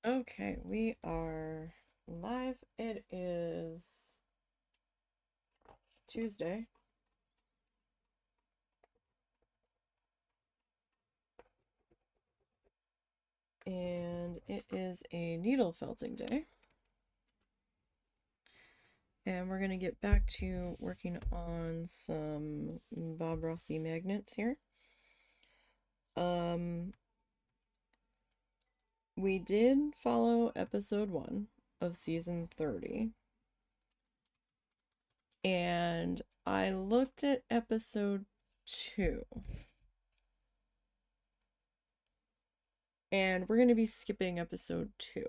Okay, we are live. It is Tuesday. And it is a needle felting day. And we're going to get back to working on some Bob Rossi magnets here. We did follow episode 1 of season 30. And I looked at episode 2. And we're going to be skipping episode 2.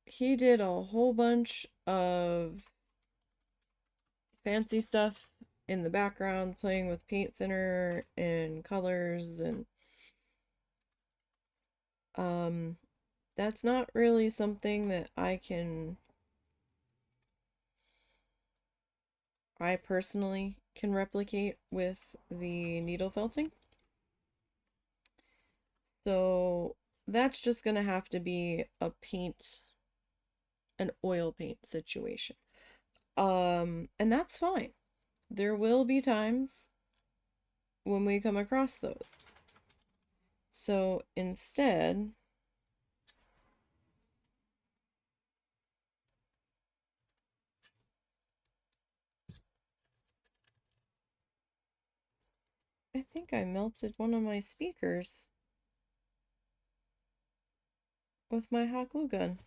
He did a whole bunch of fancy stuff in the background, playing with paint thinner and colors, and that's not really something that I personally can replicate with the needle felting. So that's just gonna have to be an oil paint situation. And that's fine. There will be times when we come across those. So instead, I think I melted one of my speakers with my hot glue gun.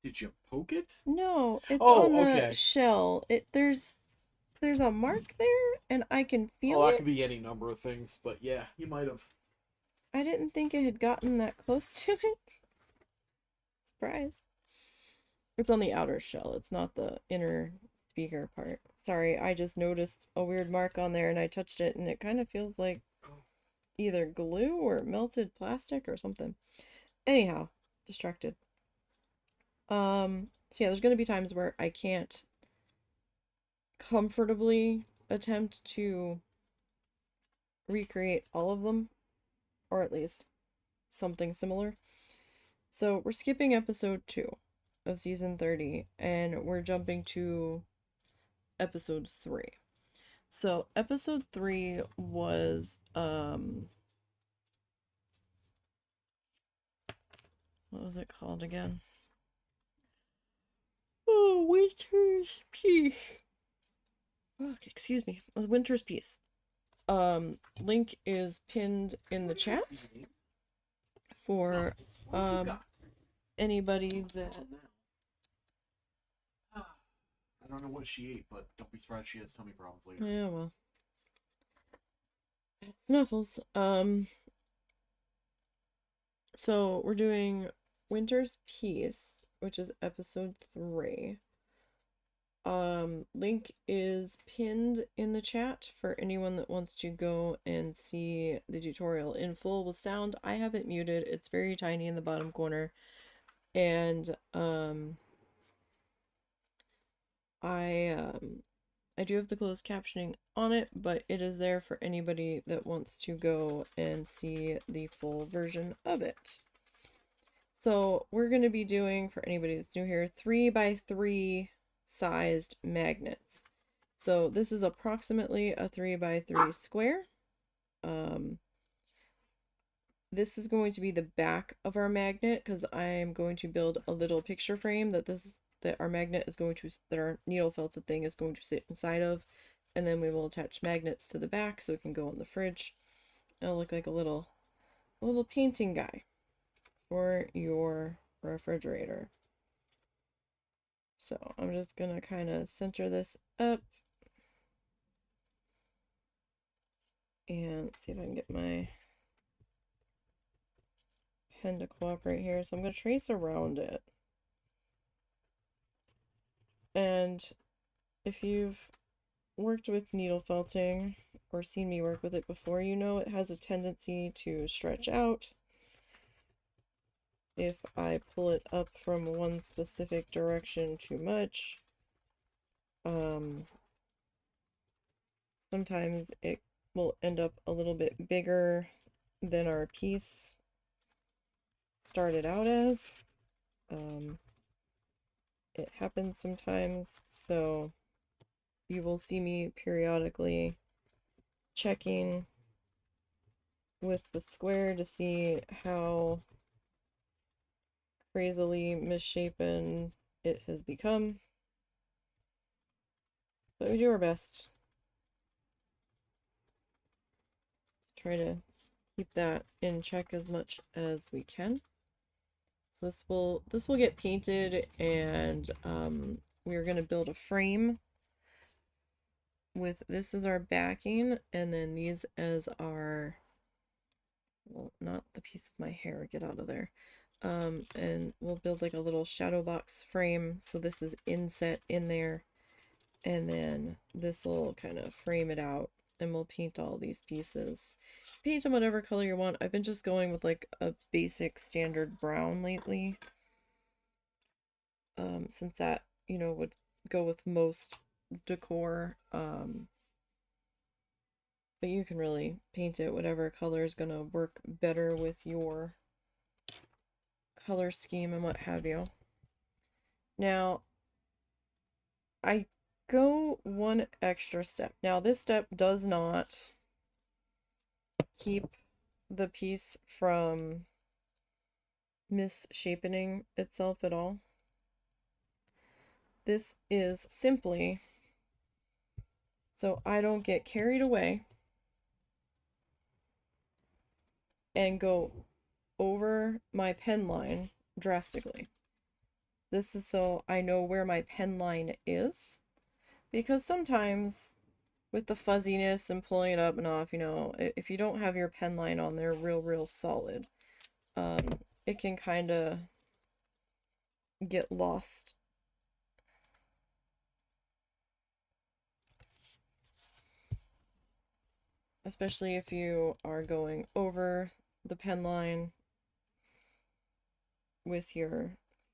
Did you poke it? No, it's on the okay. shell. There's a mark there, and I can feel that it. could be any number of things, but yeah, you might have. I didn't think it had gotten that close to it. Surprise. It's on the outer shell. It's not the inner speaker part. Sorry, I just noticed a weird mark on there, and I touched it, and it kind of feels like either glue or melted plastic or something. Anyhow, distracted. So yeah, there's gonna be times where I can't comfortably attempt to recreate all of them, or at least something similar. So we're skipping episode 2 of season 30, and we're jumping to episode 3. So episode 3 was what was it called again? Oh, Winter's Peace. Fuck, excuse me. It was Winter's Peace. Link is pinned in the chat for anybody that I don't know what she ate, but don't be surprised she has tummy problems later. Yeah, well. Snuffles. So we're doing Winter's Peace, which is episode 3. Link is pinned in the chat for anyone that wants to go and see the tutorial in full with sound. I have it muted. It's very tiny in the bottom corner. And I do have the closed captioning on it, but it is there for anybody that wants to go and see the full version of it. So we're going to be doing, for anybody that's new here, 3x3 sized magnets. So this is approximately a 3x3 square. This is going to be the back of our magnet because I'm going to build a little picture frame that our magnet is going to, that our needle felted thing is going to sit inside of, and then we will attach magnets to the back so it can go on the fridge. It'll look like a little painting guy for your refrigerator. So I'm just gonna kind of center this up and see if I can get my pen to cooperate here. So I'm gonna trace around it. And if you've worked with needle felting or seen me work with it before, you know it has a tendency to stretch out if I pull it up from one specific direction too much. Sometimes it will end up a little bit bigger than our piece started out as. It happens sometimes, so you will see me periodically checking with the square to see how crazily misshapen it has become. But we do our best to try to keep that in check as much as we can. So this will get painted, and we're gonna build a frame with this as our backing, and then these as our, well, not the piece of my hair, get out of there. And we'll build like a little shadow box frame, so this is inset in there, and then this will kind of frame it out, and we'll paint all these pieces. Paint them whatever color you want. I've been just going with like a basic standard brown lately, since that, you know, would go with most decor. But you can really paint it whatever color is gonna work better with your color scheme and what have you. Now, I go one extra step. Now, this step does not keep the piece from misshapening itself at all. This is simply so I don't get carried away and go over my pen line drastically. This is so I know where my pen line is, because sometimes with the fuzziness and pulling it up and off, you know, if you don't have your pen line on there real solid, it can kind of get lost. Especially if you are going over the pen line with your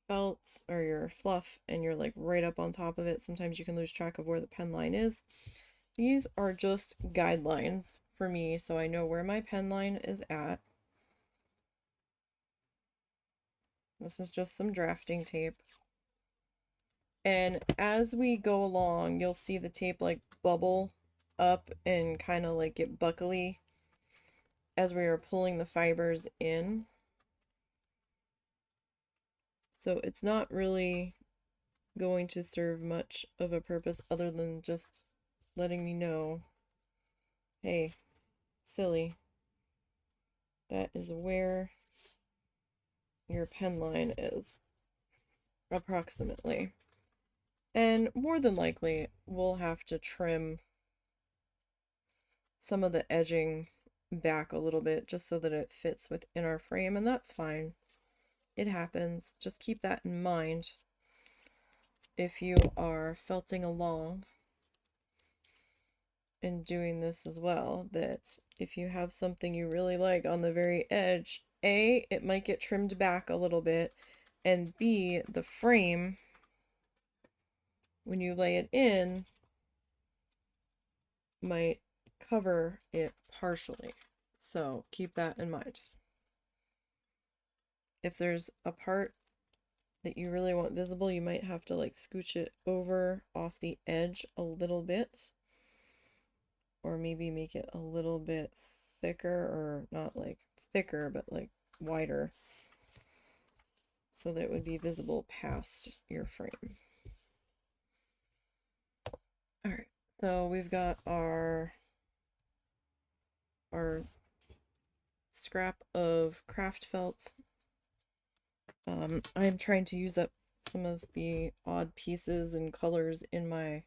felt or your fluff and you're like right up on top of it. Sometimes you can lose track of where the pen line is. These are just guidelines for me, so I know where my pen line is at. This is just some drafting tape. And as we go along, you'll see the tape like bubble up and kind of like get buckly as we are pulling the fibers in. So it's not really going to serve much of a purpose other than just letting me know, hey, silly, that is where your pen line is, approximately. And more than likely, we'll have to trim some of the edging back a little bit just so that it fits within our frame, and that's fine. It happens. Just keep that in mind if you are felting along and doing this as well, that if you have something you really like on the very edge, A, it might get trimmed back a little bit, and B, the frame, when you lay it in, might cover it partially. So keep that in mind. If there's a part that you really want visible, you might have to like scooch it over off the edge a little bit, or maybe make it a little bit thicker, or not like thicker, but like wider, so that it would be visible past your frame. All right, so we've got our scrap of craft felt. I'm trying to use up some of the odd pieces and colors in my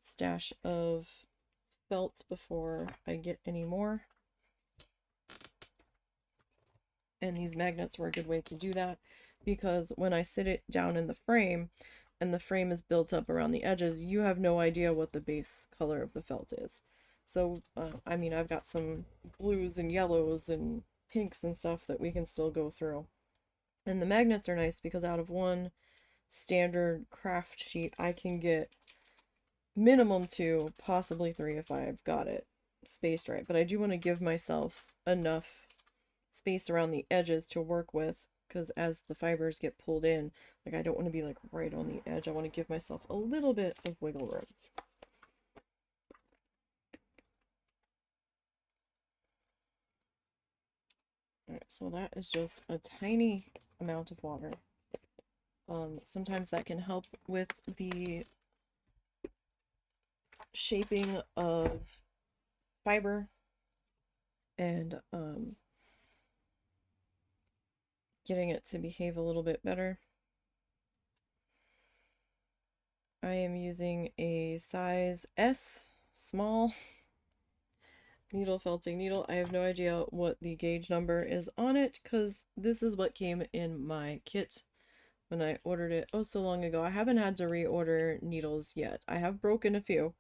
stash of felts before I get any more. And these magnets were a good way to do that, because when I sit it down in the frame and the frame is built up around the edges, you have no idea what the base color of the felt is. So, I mean, I've got some blues and yellows and pinks and stuff that we can still go through. And the magnets are nice because out of one standard craft sheet, I can get minimum 2, possibly 3 if I've got it. spaced right, but I do want to give myself enough space around the edges to work with, because as the fibers get pulled in, like I don't want to be like right on the edge. I want to give myself a little bit of wiggle room. Alright, so that is just a tiny amount of water. Sometimes that can help with the shaping of fiber and getting it to behave a little bit better. I am using a size S, small, needle felting needle. I have no idea what the gauge number is on it because this is what came in my kit when I ordered it oh so long ago. I haven't had to reorder needles yet. I have broken a few,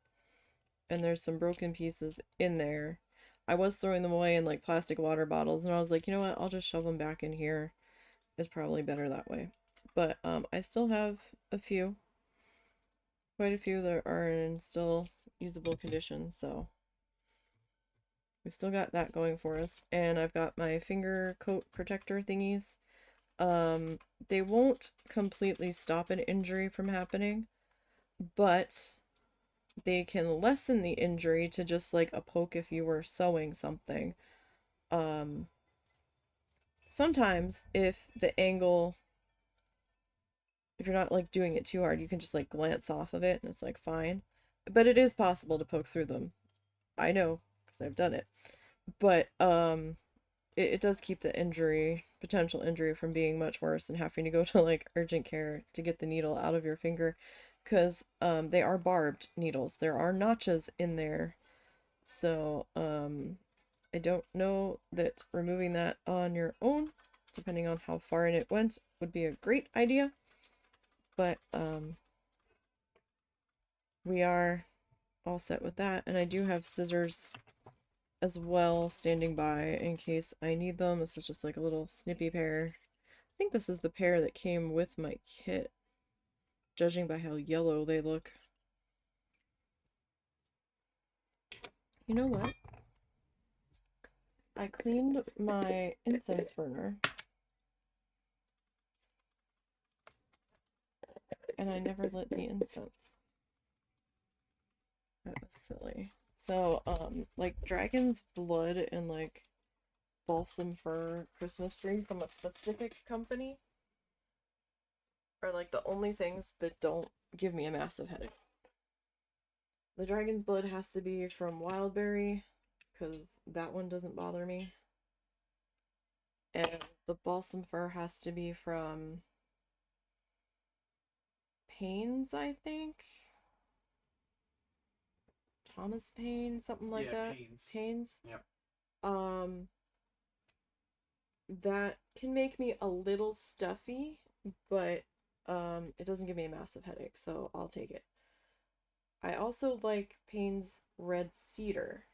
and there's some broken pieces in there. I was throwing them away in like plastic water bottles, and I was like, you know what, I'll just shove them back in here. It's probably better that way. But I still have a few, quite a few that are in still usable condition, so we've still got that going for us. And I've got my finger coat protector thingies. They won't completely stop an injury from happening, but they can lessen the injury to just like a poke if you were sewing something. Um, Sometimes if the angle, if you're not like doing it too hard, you can just like glance off of it and it's like fine. But it is possible to poke through them. I know because I've done it. But it does keep the potential injury from being much worse and having to go to like urgent care to get the needle out of your finger because they are barbed needles. There are notches in there. So I don't know that removing that on your own, depending on how far in it went, would be a great idea. But we are all set with that. And I do have scissors as well standing by in case I need them. This is just like a little snippy pair. I think this is the pair that came with my kit, judging by how yellow they look. You know what? I cleaned my incense burner and I never lit the incense. That was silly. So, like dragon's blood and like balsam fir Christmas tree from a specific company are like the only things that don't give me a massive headache. The dragon's blood has to be from wildberry because that one doesn't bother me. And the balsam fir has to be from Payne's, I think. Thomas Paine, something like that. Pains. Payne's. Yep. Um, that can make me a little stuffy, but it doesn't give me a massive headache, so I'll take it. I also like Payne's red cedar,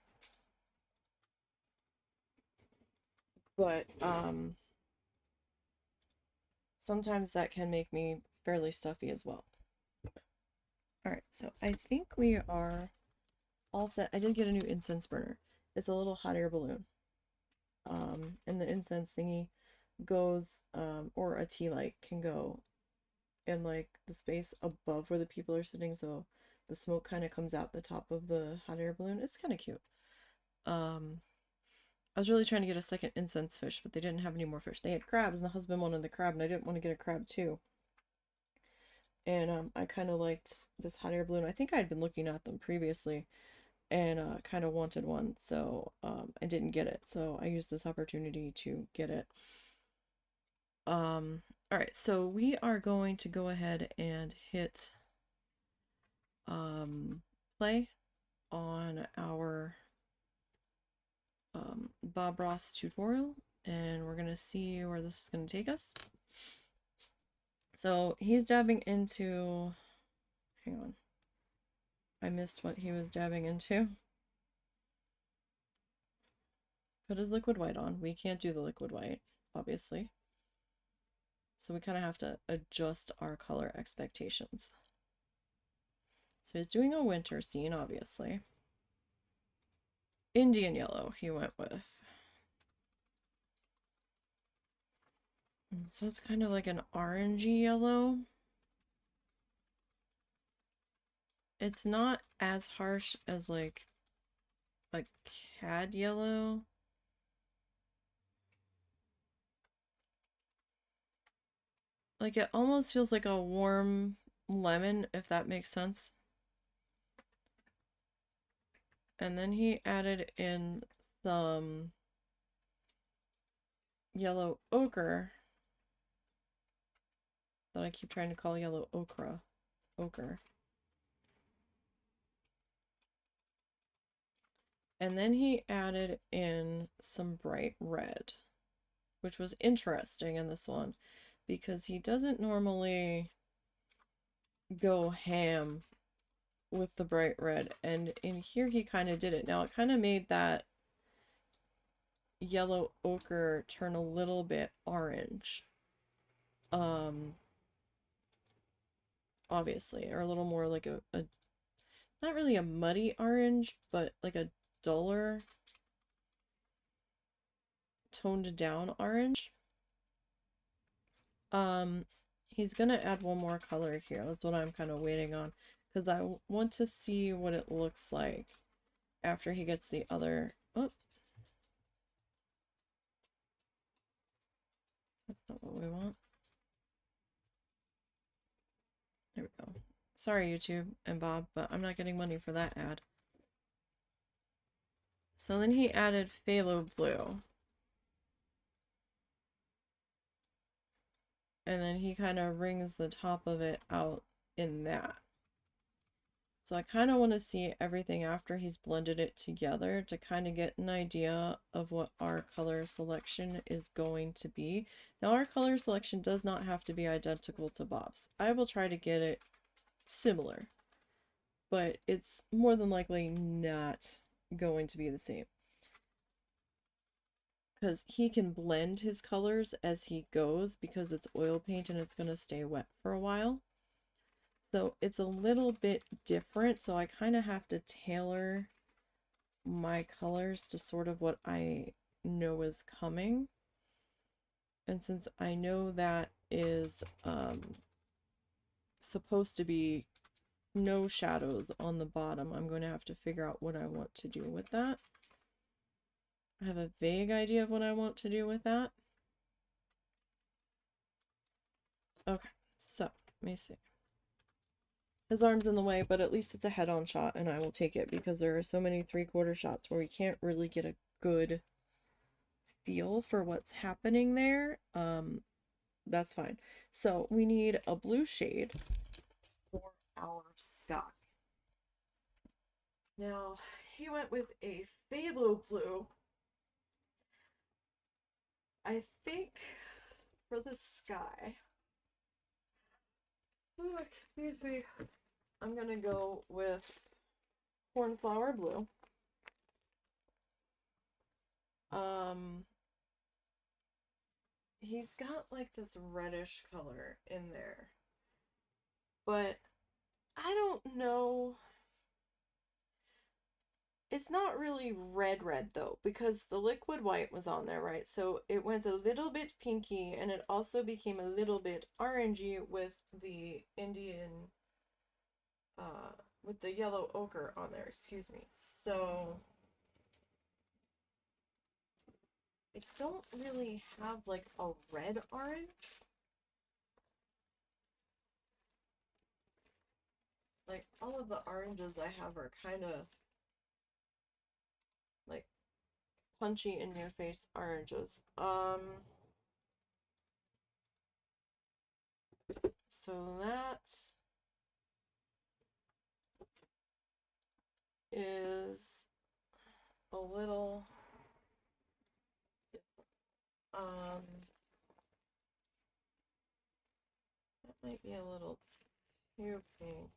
but sometimes that can make me fairly stuffy as well. Alright, so I think we are all set. I did get a new incense burner. It's a little hot air balloon. And the incense thingy goes, or a tea light can go in like the space above where the people are sitting, so the smoke kind of comes out the top of the hot air balloon. It's kind of cute. I was really trying to get a second incense fish, but they didn't have any more fish. They had crabs, and the husband wanted the crab, and I didn't want to get a crab too. And I kind of liked this hot air balloon. I think I had been looking at them previously, and kind of wanted one, so I didn't get it. So I used this opportunity to get it. All right, so we are going to go ahead and hit play on our Bob Ross tutorial, and we're gonna see where this is gonna take us. So he's dabbing into, hang on, I missed what he was dabbing into. Put his liquid white on. We can't do the liquid white, obviously. So we kind of have to adjust our color expectations. So he's doing a winter scene, obviously. Indian yellow he went with. And so it's kind of like an orangey yellow. It's not as harsh as like a cad yellow. Like it almost feels like a warm lemon, if that makes sense. And then he added in some yellow ochre that I keep trying to call yellow ochre. It's ochre. And then he added in some bright red, which was interesting in this one because he doesn't normally go ham with the bright red, and in here he kind of did it. Now it kind of made that yellow ochre turn a little bit orange. Obviously, or a little more like a not really a muddy orange, but like a duller toned down orange. Um, he's gonna add one more color here. That's what I'm kind of waiting on because I want to see what it looks like after he gets the other. Oh, that's not what we want. There we go. Sorry, YouTube and Bob, but I'm not getting money for that ad. So then he added phthalo blue. And then he kind of wrings the top of it out in that. So I kind of want to see everything after he's blended it together to kind of get an idea of what our color selection is going to be. Now our color selection does not have to be identical to Bob's. I will try to get it similar, but it's more than likely not going to be the same. Because he can blend his colors as he goes because it's oil paint and it's going to stay wet for a while. So it's a little bit different. So I kind of have to tailor my colors to sort of what I know is coming. And since I know that is supposed to be snow shadows on the bottom, I'm going to have to figure out what I want to do with that. I have a vague idea of what I want to do with that. Okay, so let me see. His arm's in the way, but at least it's a head-on shot, and I will take it because there are so many three-quarter shots where we can't really get a good feel for what's happening there. That's fine. So we need a blue shade for our sky. Now, he went with a phthalo blue. I think for the sky, oh, excuse me, I'm gonna go with cornflower blue. He's got like this reddish color in there, but I don't know. It's not really red though, because the liquid white was on there, right? So it went a little bit pinky and it also became a little bit orangey with the Indian, with the yellow ochre on there, excuse me. So I don't really have like a red orange. Like all of the oranges I have are kind of like punchy in your face oranges. So that is a little um that might be a little too pink.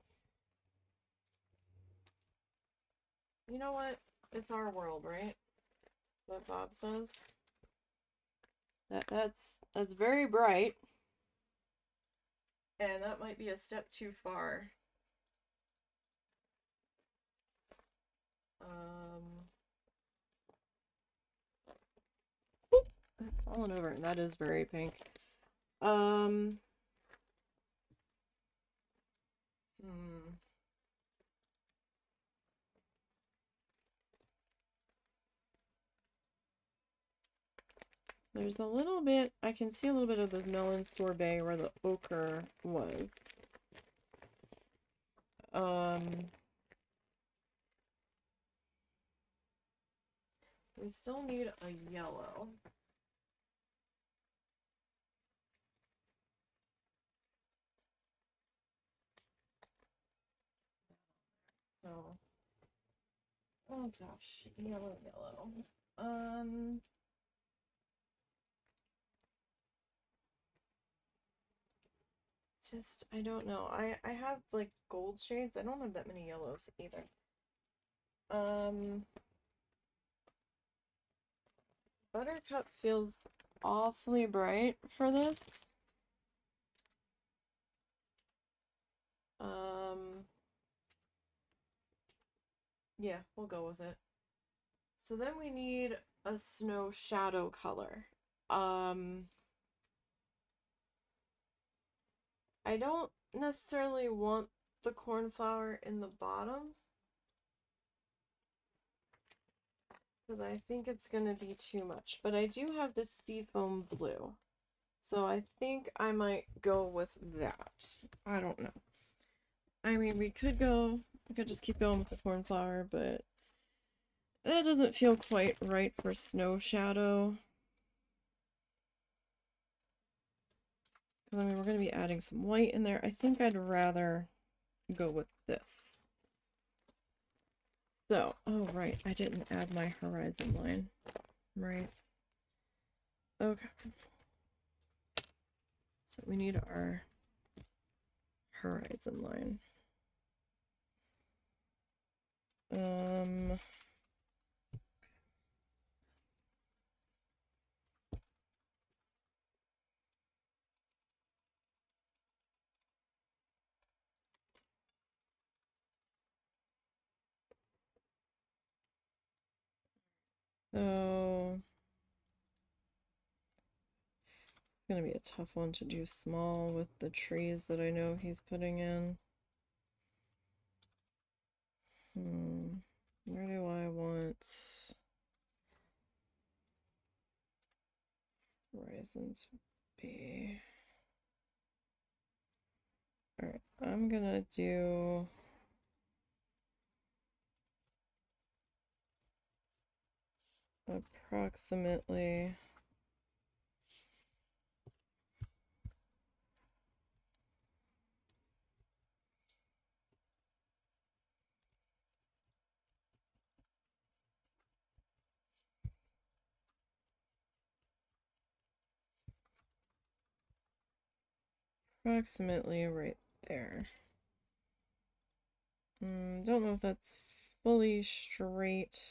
You know what? It's our world, right? What Bob says. That's very bright. And that might be a step too far. Um falling over, and that is very pink. Hmm. There's a little bit, I can see a little bit of the melon sorbet where the ochre was. We still need a yellow. So, oh gosh, yellow, yellow. Just, I don't know. I have like gold shades. I don't have that many yellows either. Buttercup feels awfully bright for this. Yeah, we'll go with it. So then we need a snow shadow color. I don't necessarily want the cornflower in the bottom because I think it's going to be too much. But I do have this seafoam blue. So I think I might go with that. I don't know. I mean, we could just keep going with the cornflower, but that doesn't feel quite right for snow shadow. Because I mean, we're going to be adding some white in there. I think I'd rather go with this. So, oh right, I didn't add my horizon line. Right. Okay. So we need our horizon line. So it's gonna be a tough one to do small with the trees that I know he's putting in. Where do I want horizon to be? Alright, I'm gonna do approximately right there. Don't know if that's fully straight.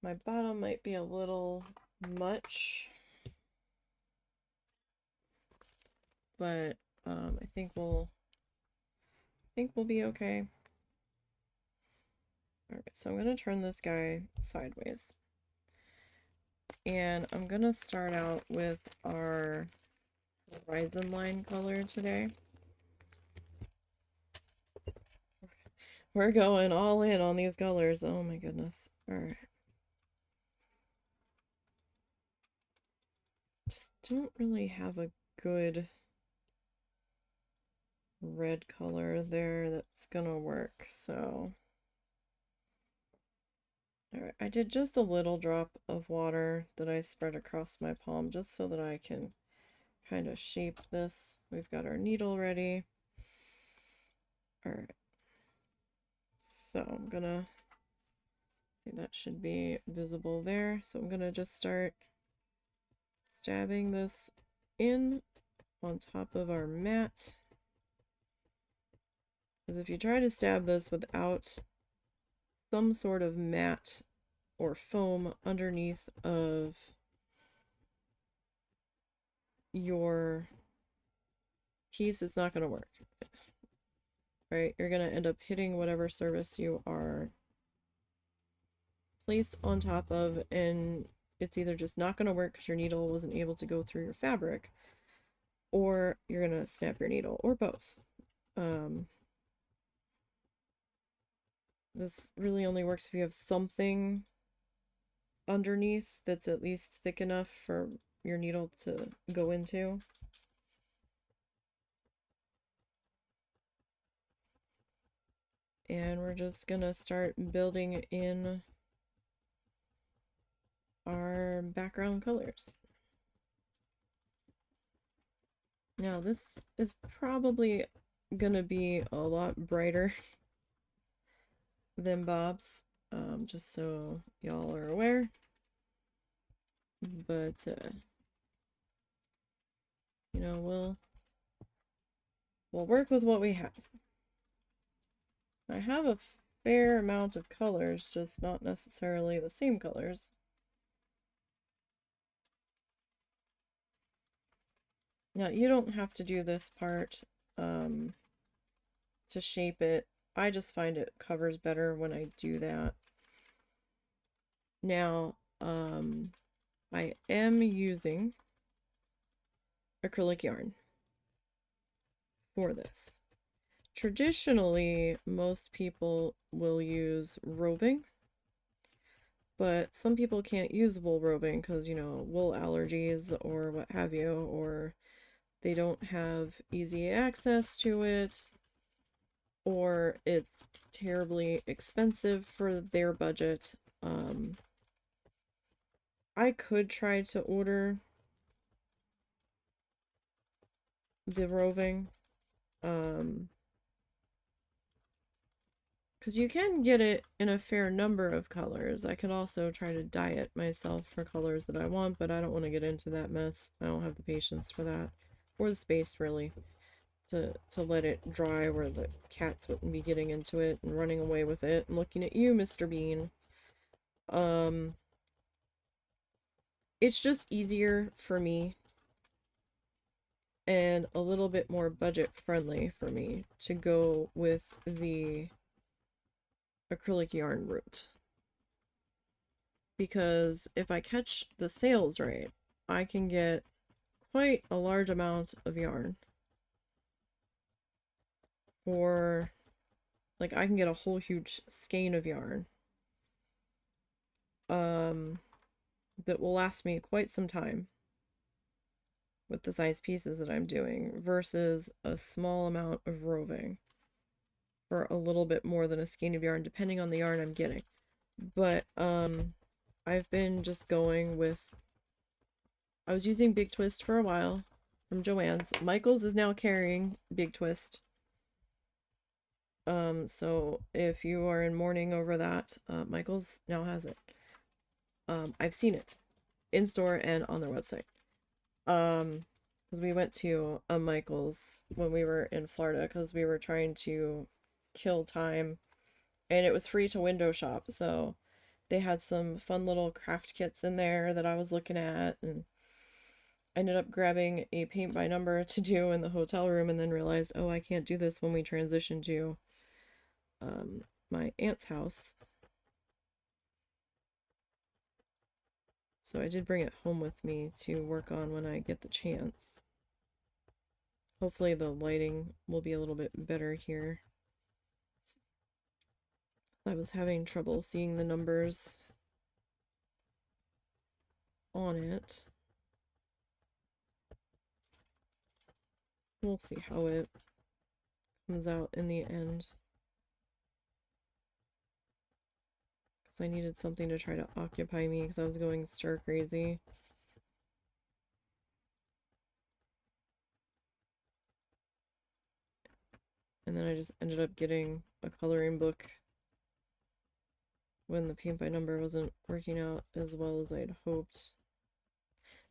My bottom might be a little much, but I think we'll be okay. All right, so I'm gonna turn this guy sideways, and I'm gonna start out with our horizon line color today. We're going all in on these colors. Oh my goodness. All right. Just don't really have a good red color there that's gonna work, so all right, I did just a little drop of water that I spread across my palm just so that I can kind of shape this. We've got our needle ready. All right, so I'm gonna see, that should be visible there, so I'm gonna just start stabbing this in on top of our mat. Because if you try to stab this without some sort of mat or foam underneath of your piece, it's not going to work. Right? You're going to end up hitting whatever surface you are placed on top of, and it's either just not going to work because your needle wasn't able to go through your fabric, or you're going to snap your needle, or both. This really only works if you have something underneath that's at least thick enough for your needle to go into. And we're just gonna start building in our background colors. Now this is probably gonna be a lot brighter than Bob's, just so y'all are aware. But you know, we'll work with what we have. I have a fair amount of colors, just not necessarily the same colors. Now, you don't have to do this part to shape it. I just find it covers better when I do that. Now, I am using acrylic yarn for this. Traditionally, most people will use roving, but some people can't use wool roving because, you know, wool allergies or what have you, or they don't have easy access to it, or it's terribly expensive for their budget. I could try to order the roving, because you can get it in a fair number of colors. I could also try to dye it myself for colors that I want, but I don't want to get into that mess. I don't have the patience for that, or the space really, to let it dry where the cats wouldn't be getting into it and running away with it and looking at you, Mr. Bean. It's just easier for me and a little bit more budget friendly for me to go with the acrylic yarn route. Because if I catch the sales right, I can get quite a large amount of yarn. Or, like, I can get a whole huge skein of yarn. That will last me quite some time with the size pieces that I'm doing versus a small amount of roving for a little bit more than a skein of yarn, depending on the yarn I'm getting. But I've been just going with, I was using Big Twist for a while from Joann's. Michael's is now carrying Big Twist. So if you are in mourning over that, Michael's now has it. I've seen it in store and on their website. Because we went to a Michael's when we were in Florida because we were trying to kill time, and it was free to window shop, so they had some fun little craft kits in there that I was looking at, and I ended up grabbing a paint by number to do in the hotel room, and then realized, oh, I can't do this when we transition to my aunt's house. So I did bring it home with me to work on when I get the chance. Hopefully the lighting will be a little bit better here. I was having trouble seeing the numbers on it. We'll see how it comes out in the end. Because I needed something to try to occupy me because I was going stir crazy. And then I just ended up getting a coloring book when the paint by number wasn't working out as well as I'd hoped.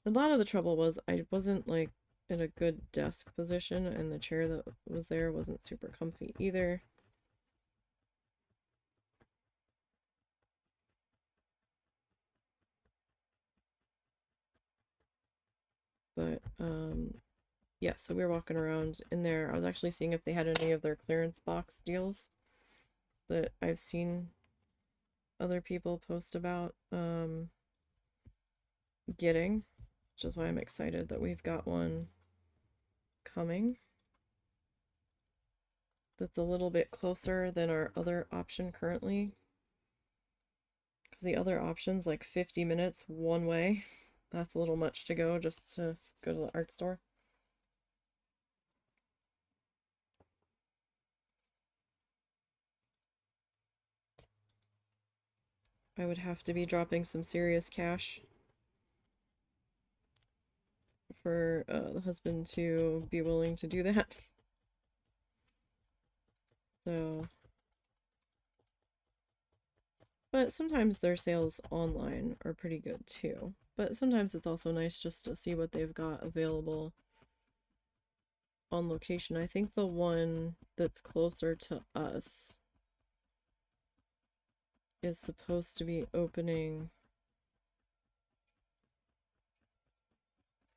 A lot of the trouble was I wasn't like in a good desk position, and the chair that was there wasn't super comfy either. But yeah, so we were walking around in there. I was actually seeing if they had any of their clearance box deals that I've seen other people post about getting, which is why I'm excited that we've got one coming that's a little bit closer than our other option currently. Because the other option's like 50 minutes one way. That's a little much to go just to go to the art store. I would have to be dropping some serious cash for the husband to be willing to do that. So, but sometimes their sales online are pretty good too. But sometimes it's also nice just to see what they've got available on location. I think the one that's closer to us is supposed to be opening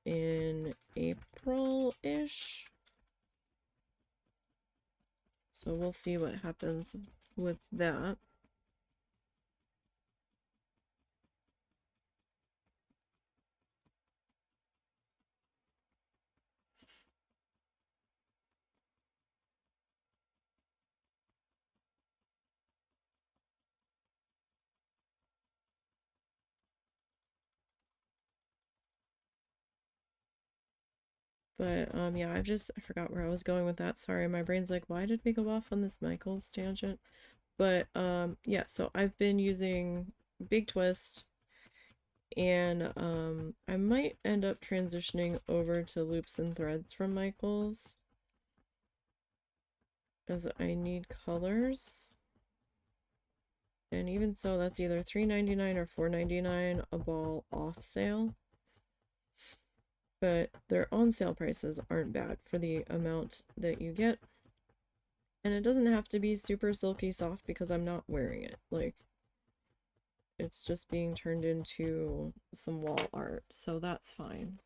in April-ish. So we'll see what happens with that. But yeah, I forgot where I was going with that. Sorry, my brain's like, why did we go off on this Michael's tangent? But yeah, so I've been using Big Twist, and I might end up transitioning over to loops and threads from Michael's, as I need colors. And even so, that's either $3.99 or $4.99 a ball off sale. But their on sale prices aren't bad for the amount that you get. And it doesn't have to be super silky soft because I'm not wearing it. Like, it's just being turned into some wall art, so that's fine.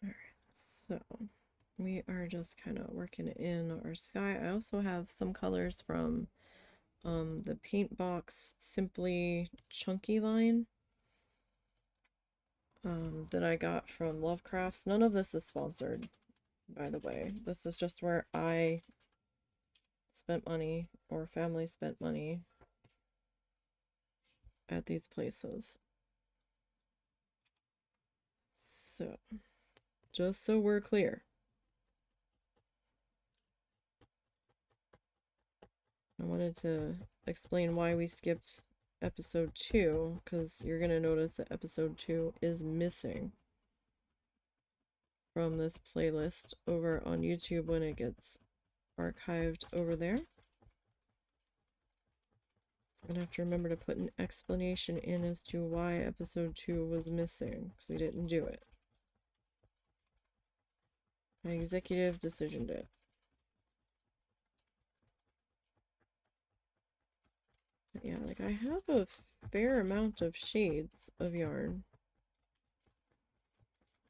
Alright, so we are just kind of working in our sky. I also have some colors from the Paint Box Simply Chunky line that I got from Lovecrafts. None of this is sponsored, by the way. This is just where I spent money, or family spent money at these places. So, just so we're clear. I wanted to explain why we skipped episode 2, because you're going to notice that episode 2 is missing from this playlist over on YouTube when it gets archived over there. So I'm going to have to remember to put an explanation in as to why episode 2 was missing, because we didn't do it. My executive decisioned it. But yeah, like I have a fair amount of shades of yarn.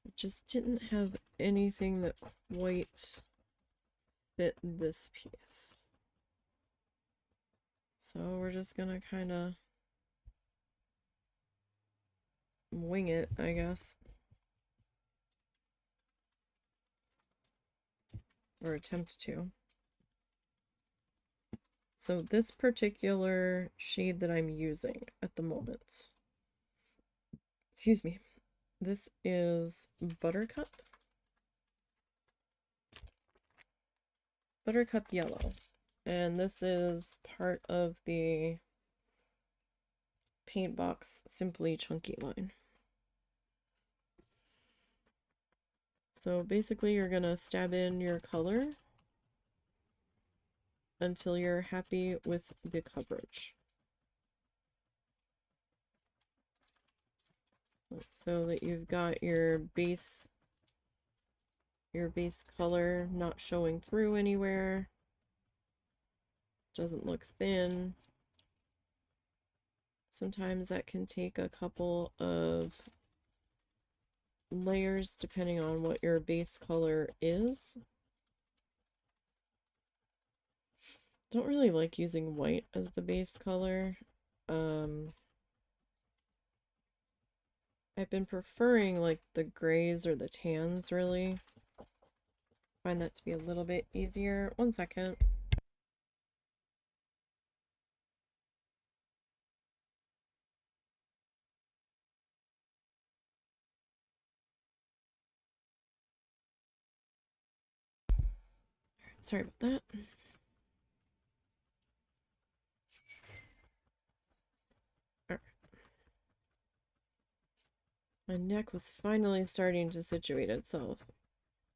I just didn't have anything that quite fit this piece. So we're just gonna kind of wing it, I guess. Or attempt to. So this particular shade that I'm using at the moment, excuse me, this is Buttercup Yellow. And this is part of the Paint Box Simply Chunky line. So basically you're gonna stab in your color until you're happy with the coverage. So that you've got your base color not showing through anywhere. Doesn't look thin. Sometimes that can take a couple of layers depending on what your base color is. Don't really like using white as the base color. I've been preferring like the grays or the tans really. Find that to be a little bit easier. 1 second. Sorry about that. Alright. My neck was finally starting to situate itself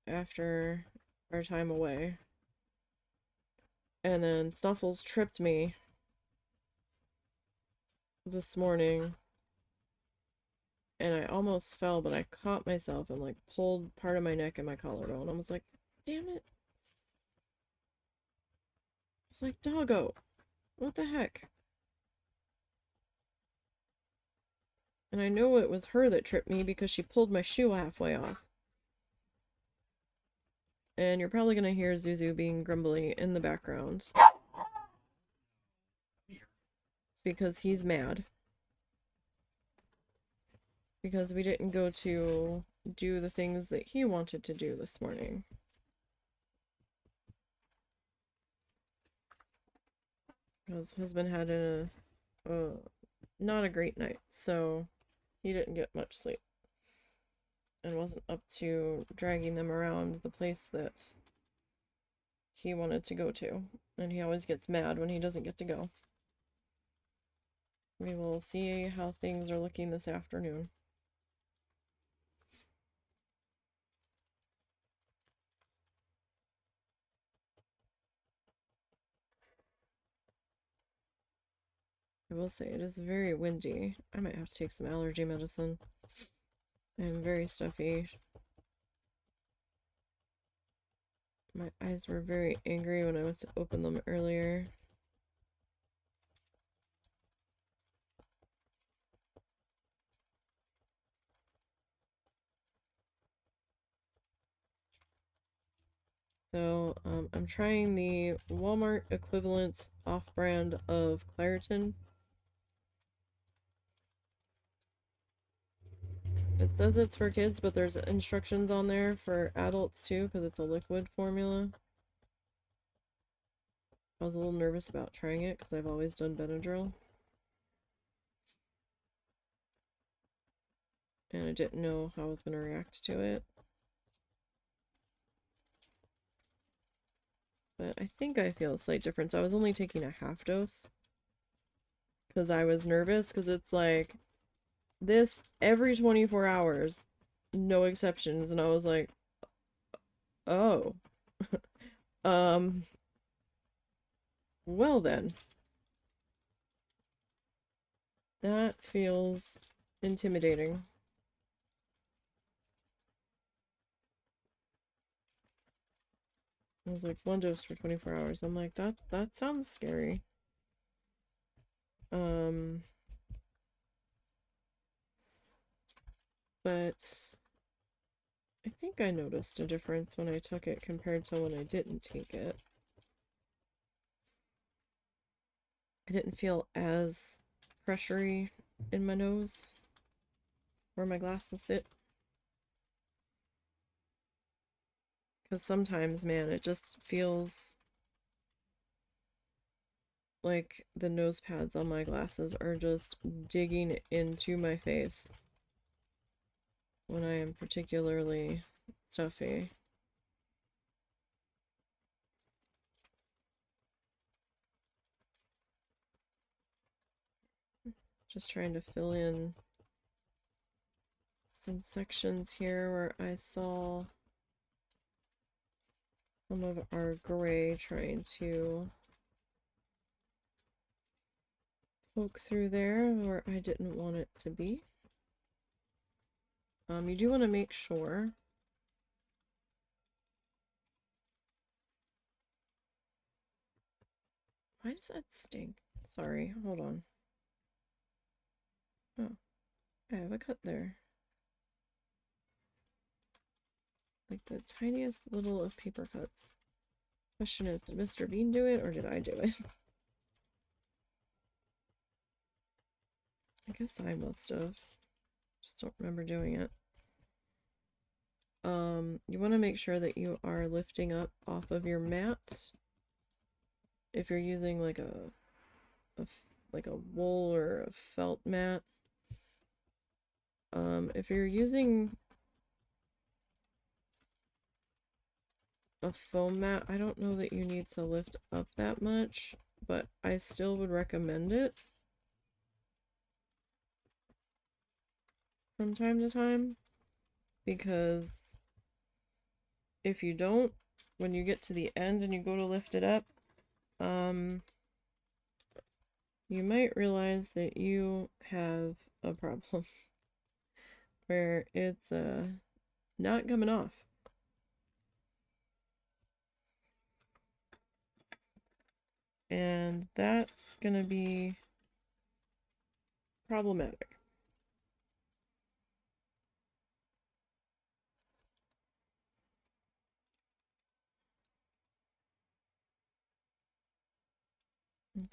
after our time away. And then Snuffles tripped me this morning. And I almost fell, but I caught myself and like pulled part of my neck and my collarbone. I was like, damn it. It's like, doggo, what the heck? And I know it was her that tripped me because she pulled my shoe halfway off. And you're probably going to hear Zuzu being grumbly in the background. Because he's mad. Because we didn't go to do the things that he wanted to do this morning. Because husband had not a great night, so he didn't get much sleep. And wasn't up to dragging them around the place that he wanted to go to. And he always gets mad when he doesn't get to go. We will see how things are looking this afternoon. I will say it is very windy. I might have to take some allergy medicine. I'm very stuffy. My eyes were very angry when I went to open them earlier. So, I'm trying the Walmart equivalent off-brand of Claritin. It says it's for kids, but there's instructions on there for adults too, because it's a liquid formula. I was a little nervous about trying it, because I've always done Benadryl. And I didn't know how I was going to react to it. But I think I feel a slight difference. I was only taking a half dose because I was nervous, because it's like this every 24 hours, no exceptions. And I was like, oh, well then. That feels intimidating. I was like, 1 dose for 24 hours. I'm like, that sounds scary. But I think I noticed a difference when I took it compared to when I didn't take it. I didn't feel as pressury in my nose where my glasses sit. Because sometimes, man, it just feels like the nose pads on my glasses are just digging into my face when I am particularly stuffy. Just trying to fill in some sections here where I saw some of our gray, trying to poke through there where I didn't want it to be. You do want to make sure why does that stink? Sorry, hold on. Oh, I have a cut there. Like the tiniest little of paper cuts. Question is, did Mr. Bean do it or did I do it? I guess I must have. Just don't remember doing it. You want to make sure that you are lifting up off of your mat. If you're using like like a wool or a felt mat. If you're using a foam mat, I don't know that you need to lift up that much, but I still would recommend it from time to time, because if you don't, when you get to the end and you go to lift it up, you might realize that you have a problem where it's not coming off. And that's gonna be problematic. Okay.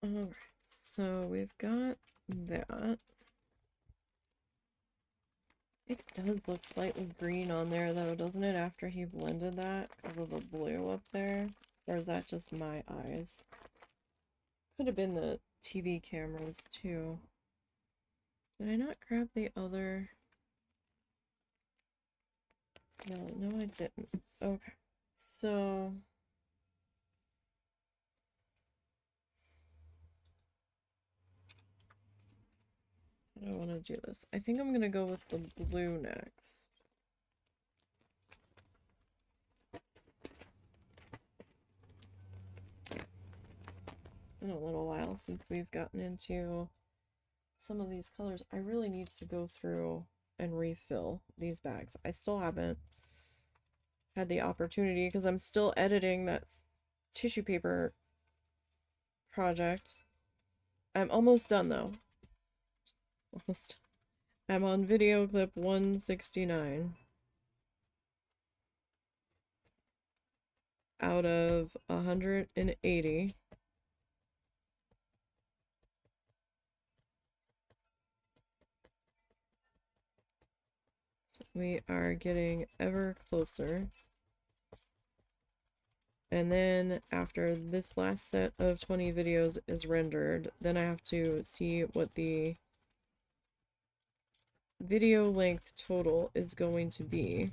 Alright, so we've got that. It does look slightly green on there though, doesn't it, after he blended that because of the blue up there? Or is that just my eyes? Could have been the TV cameras too. Did I not grab the other? No, I didn't. Okay, so I don't want to do this. I think I'm gonna go with the blue next. It's been a little while since we've gotten into some of these colors. I really need to go through and refill these bags. I still haven't had the opportunity because I'm still editing that tissue paper project. I'm almost done though. Almost. I'm on video clip 169 out of 180. So we are getting ever closer. And then after this last set of 20 videos is rendered, then I have to see what the video length total is going to be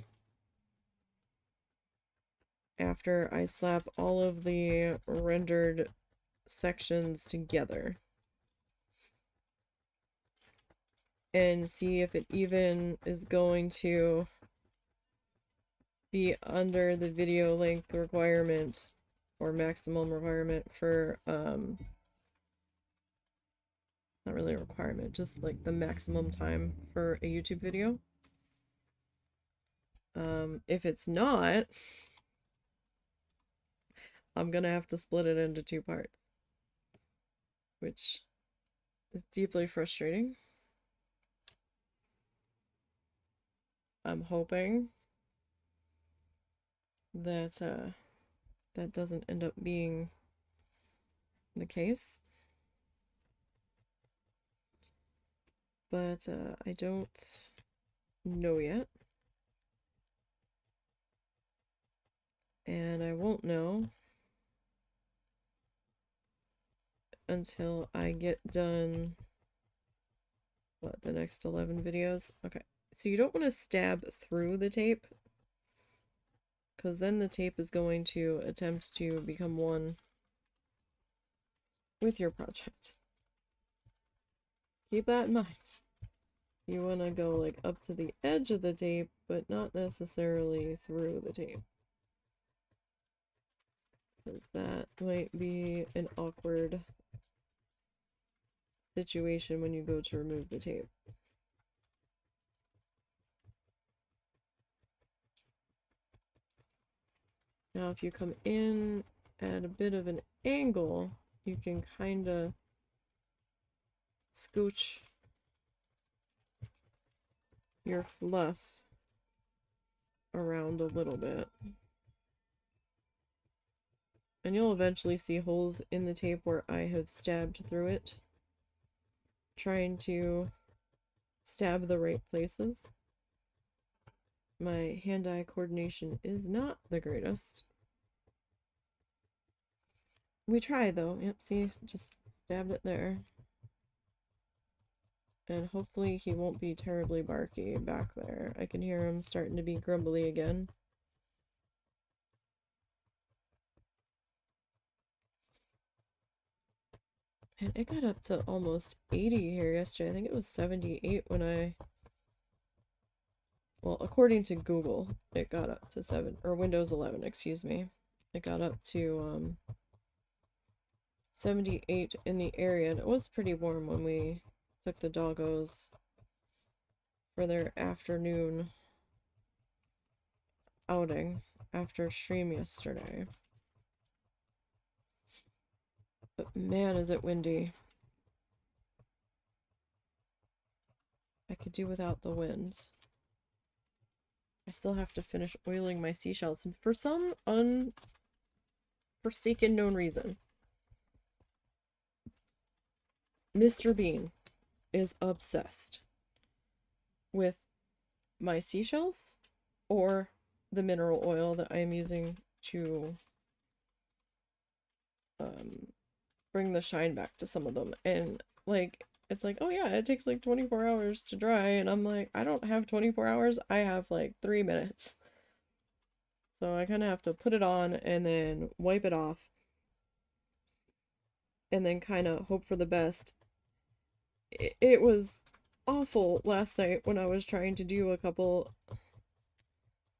after I slap all of the rendered sections together and see if it even is going to be under the video length requirement or maximum requirement for not really a requirement, just like the maximum time for a YouTube video. If it's not, I'm gonna have to split it into 2 parts, which is deeply frustrating. I'm hoping that that doesn't end up being the case. But I don't know yet. And I won't know until I get done, what, the next 11 videos? Okay, so you don't want to stab through the tape, because then the tape is going to attempt to become one with your project. Keep that in mind. You want to go like up to the edge of the tape, but not necessarily through the tape, because that might be an awkward situation when you go to remove the tape. Now, if you come in at a bit of an angle, you can kind of scooch your fluff around a little bit. And you'll eventually see holes in the tape where I have stabbed through it, trying to stab the right places. My hand-eye coordination is not the greatest. We try though. Yep, see, just stabbed it there. And hopefully he won't be terribly barky back there. I can hear him starting to be grumbly again. And it got up to almost 80 here yesterday. I think it was 78 when well, according to Google, it got up to Windows 11, excuse me. It got up to 78 in the area, and it was pretty warm when we took the doggos for their afternoon outing after stream yesterday. But man, is it windy. I could do without the wind. I still have to finish oiling my seashells. For some unforsaken known reason, Mr. Bean is obsessed with my seashells or the mineral oil that I am using to bring the shine back to some of them. And like, it's like, oh yeah, it takes like 24 hours to dry. And I'm like, I don't have 24 hours. I have like 3 minutes. So I kind of have to put it on and then wipe it off. And then kind of hope for the best. It was awful last night when I was trying to do a couple.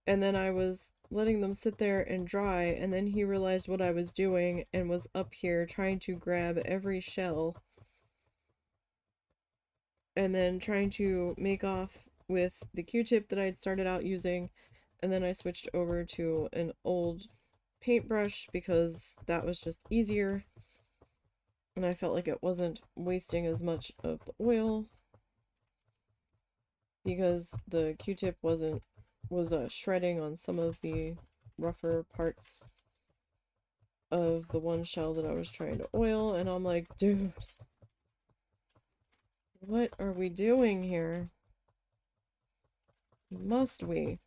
And then I was letting them sit there and dry. And then he realized what I was doing and was up here trying to grab every shell. And then trying to make off with the Q-tip that I'd started out using, and then I switched over to an old paintbrush because that was just easier, and I felt like it wasn't wasting as much of the oil because the Q-tip was shredding on some of the rougher parts of the one shell that I was trying to oil, and I'm like, dude, what are we doing here? Must we?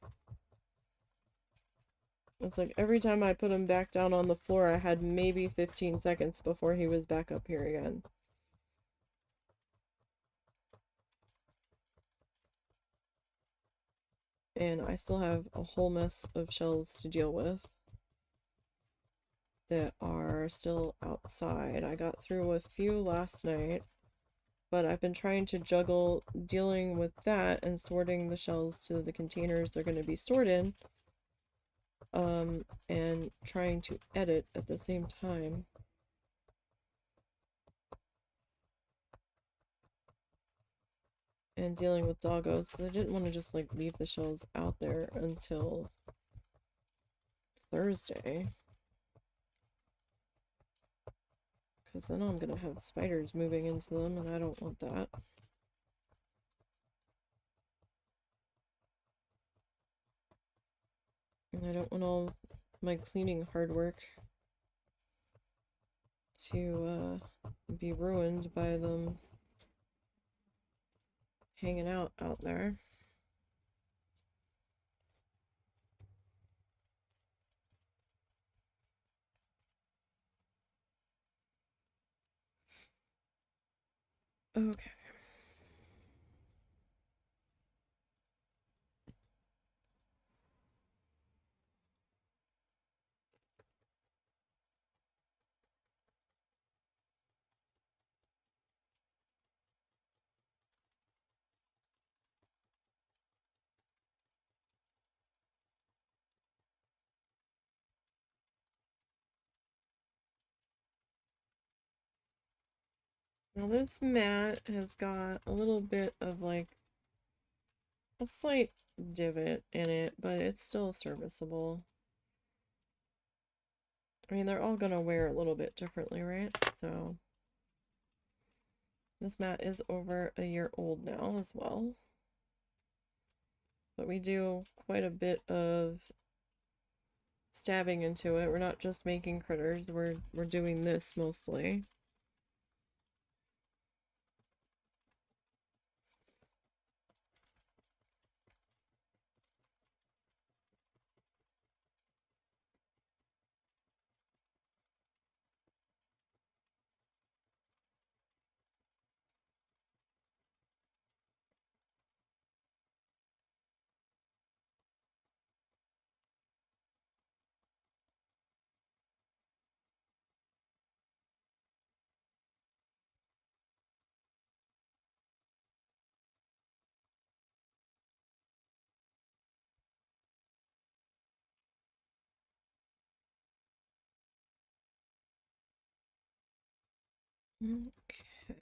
It's like every time I put him back down on the floor, I had maybe 15 seconds before he was back up here again. And I still have a whole mess of shells to deal with that are still outside. I got through a few last night, but I've been trying to juggle dealing with that and sorting the shells to the containers they're going to be stored in, and trying to edit at the same time. And dealing with doggos, so I didn't want to just like leave the shells out there until Thursday, because then I'm gonna have spiders moving into them, and I don't want that. And I don't want all my cleaning hard work to be ruined by them hanging out there. Okay. Now this mat has got a little bit of like a slight divot in it, but it's still serviceable. I mean, they're all gonna wear a little bit differently, right? So This mat is over a year old now as well. But we do quite a bit of stabbing into it. We're not just making critters, we're doing this mostly. Okay.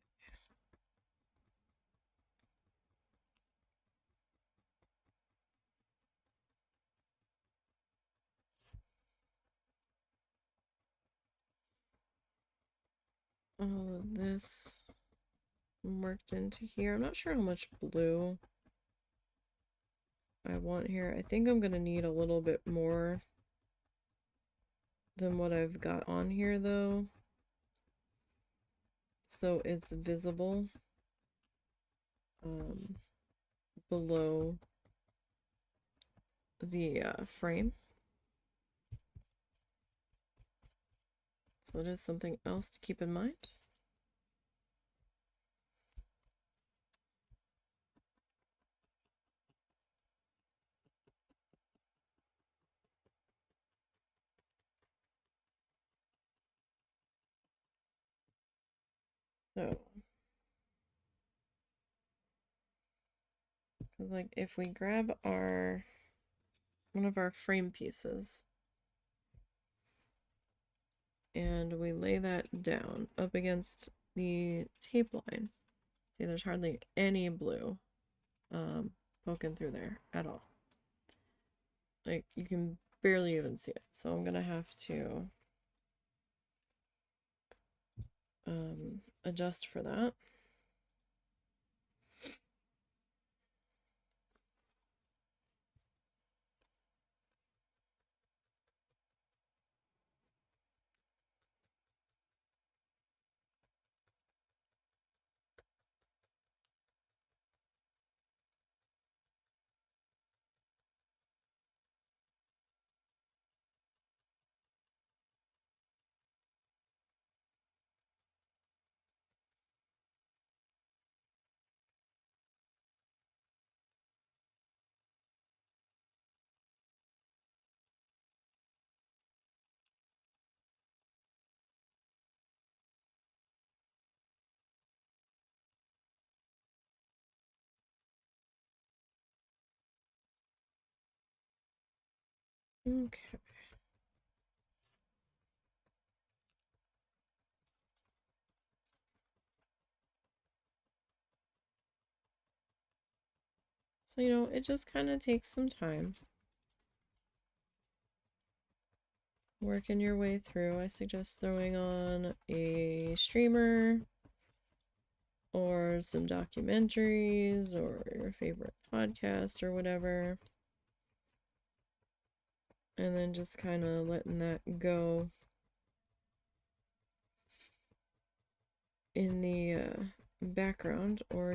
All of this worked into here. I'm not sure how much blue I want here. I think I'm gonna need a little bit more than what I've got on here though, so it's visible below the frame. So it is something else to keep in mind. So, because like if we grab one of our frame pieces and we lay that down up against the tape line, see there's hardly any blue poking through there at all. Like you can barely even see it. So I'm gonna have to adjust for that. Okay. So, it just kind of takes some time working your way through. I suggest throwing on a streamer or some documentaries or your favorite podcast or whatever. And then just kind of letting that go in the background, or,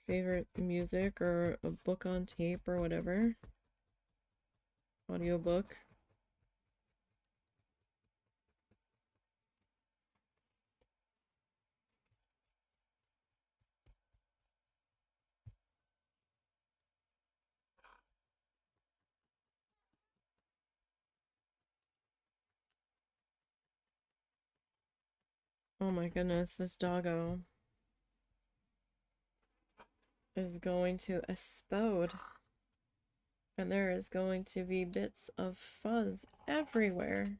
favorite music or a book on tape or whatever. Audiobook. Oh my goodness, this doggo is going to explode. And there is going to be bits of fuzz everywhere.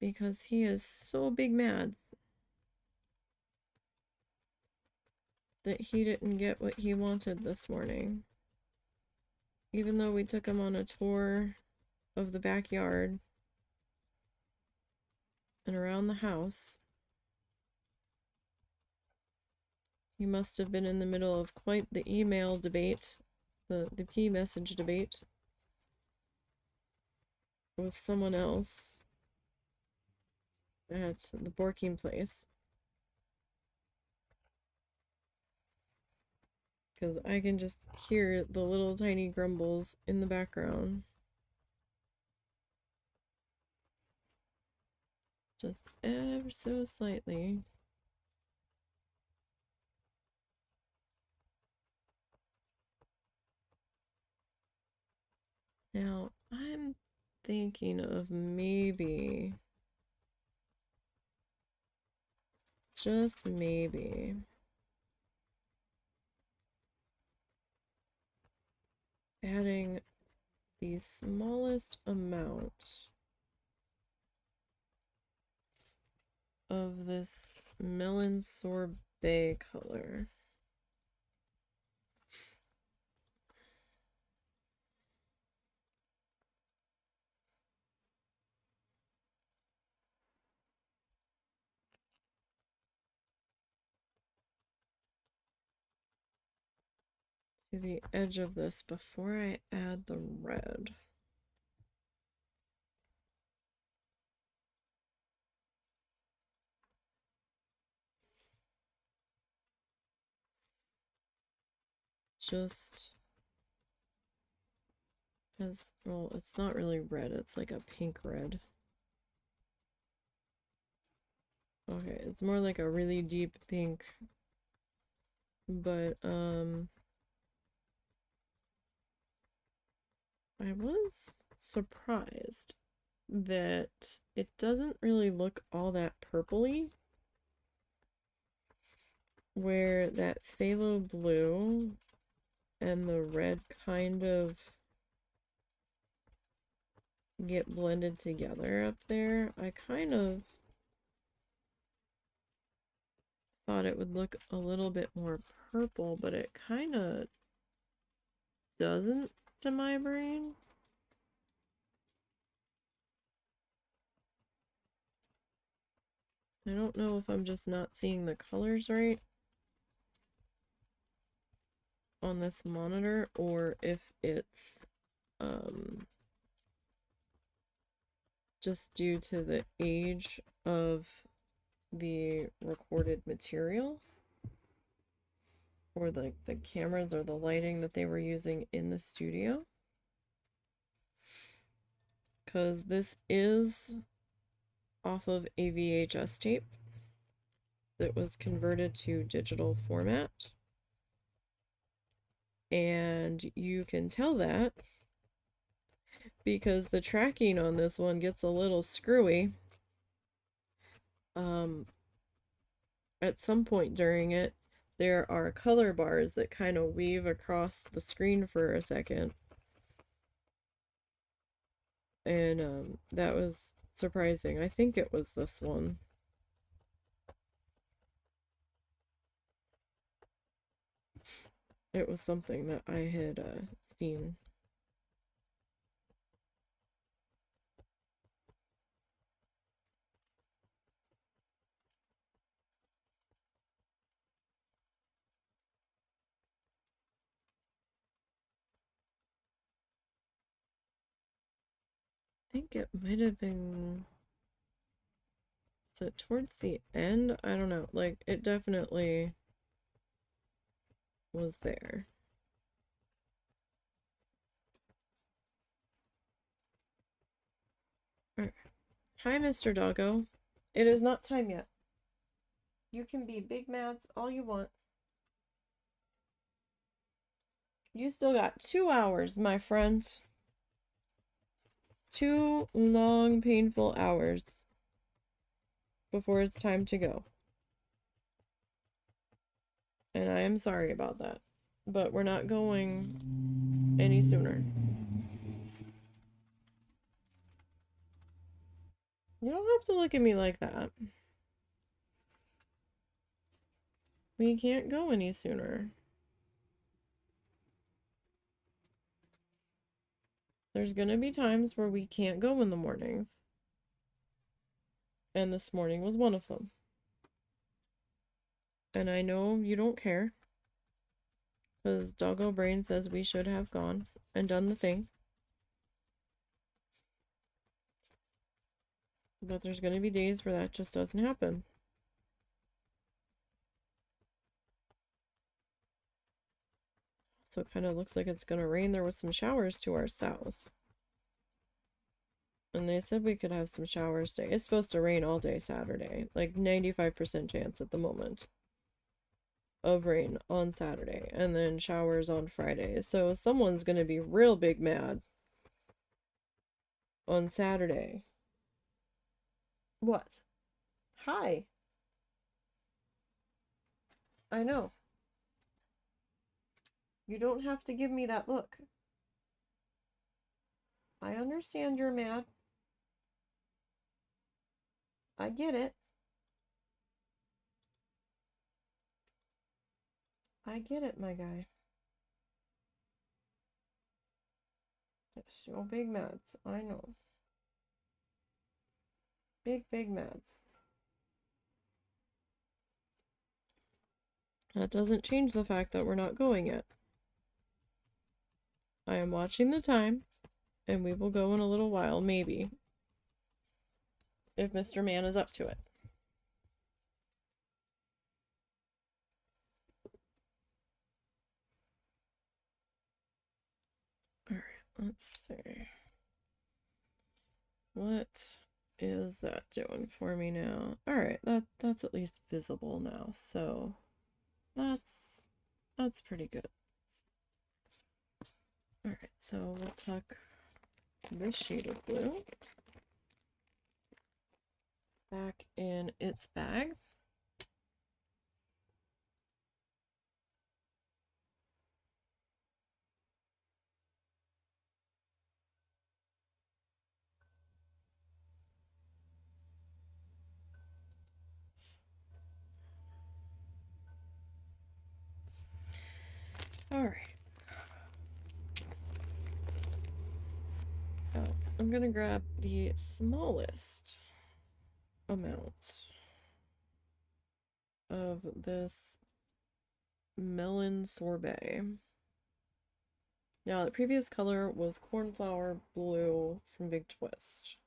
Because he is so big mad that he didn't get what he wanted this morning. Even though we took him on a tour of the backyard and around the house, He must have been in the middle of quite the email debate, the key message debate with someone else at the Borking place. Because I can just hear the little tiny grumbles in the background. Just ever so slightly. Now, I'm thinking of maybe, just maybe, adding the smallest amount of this melon sorbet color. To the edge of this before I add the red. Just as, well, it's not really red, it's like a pink red. Okay, it's more like a really deep pink, but I was surprised that it doesn't really look all that purpley, where that phthalo blue and the red kind of get blended together up there. I kind of thought it would look a little bit more purple, but it kind of doesn't to my brain. I don't know if I'm just not seeing the colors right on this monitor or if it's just due to the age of the recorded material or the cameras or the lighting that they were using in the studio. Because this is off of a VHS tape that was converted to digital format. And you can tell that because the tracking on this one gets a little screwy. At some point during it, there are color bars that kind of weave across the screen for a second. And that was surprising. I think it was this one. It was something that I had seen. I think it might have been, so towards the end, I don't know, like it definitely was there. All right. Hi, Mr. Doggo. It is not time yet. You can be big mads all you want. You still got 2 hours, my friend. 2 long, painful hours before it's time to go. And I am sorry about that. But we're not going any sooner. You don't have to look at me like that. We can't go any sooner. There's gonna be times where we can't go in the mornings. And this morning was one of them. And I know you don't care. Because Doggo Brain says we should have gone and done the thing. But there's going to be days where that just doesn't happen. So it kind of looks like it's going to rain. There was some showers to our south. And they said we could have some showers today. It's supposed to rain all day Saturday. Like 95% chance at the moment of rain on Saturday. And then showers on Friday. So someone's going to be real big mad on Saturday. What? Hi. I know. You don't have to give me that look. I understand you're mad. I get it. I get it, my guy. So big mads. I know. Big, big mads. That doesn't change the fact that we're not going yet. I am watching the time, and we will go in a little while, maybe. If Mr. Man is up to it. Alright, let's see. What is that doing for me now? Alright, that's at least visible now, so that's pretty good. Alright, so we'll tuck this shade of blue back in its bag. Alright. Oh, I'm gonna grab the smallest amount of this melon sorbet. Now, the previous color was cornflower blue from Big Twist.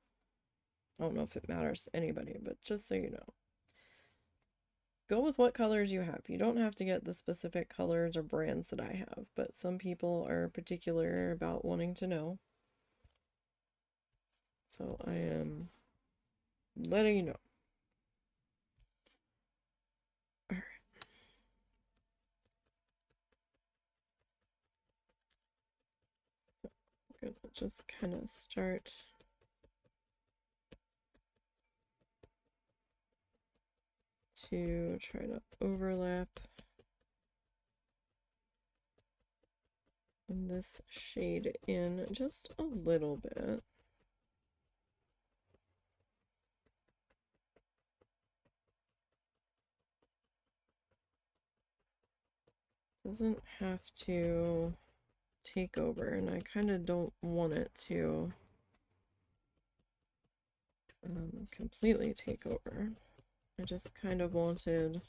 I don't know if it matters to anybody, but just so you know. Go with what colors you have. You don't have to get the specific colors or brands that I have, but some people are particular about wanting to know. So I am letting you know. Alright. I'm gonna just kind of start to try to overlap this shade in just a little bit. Doesn't have to take over, and I kind of don't want it to completely take over. I just kind of wanted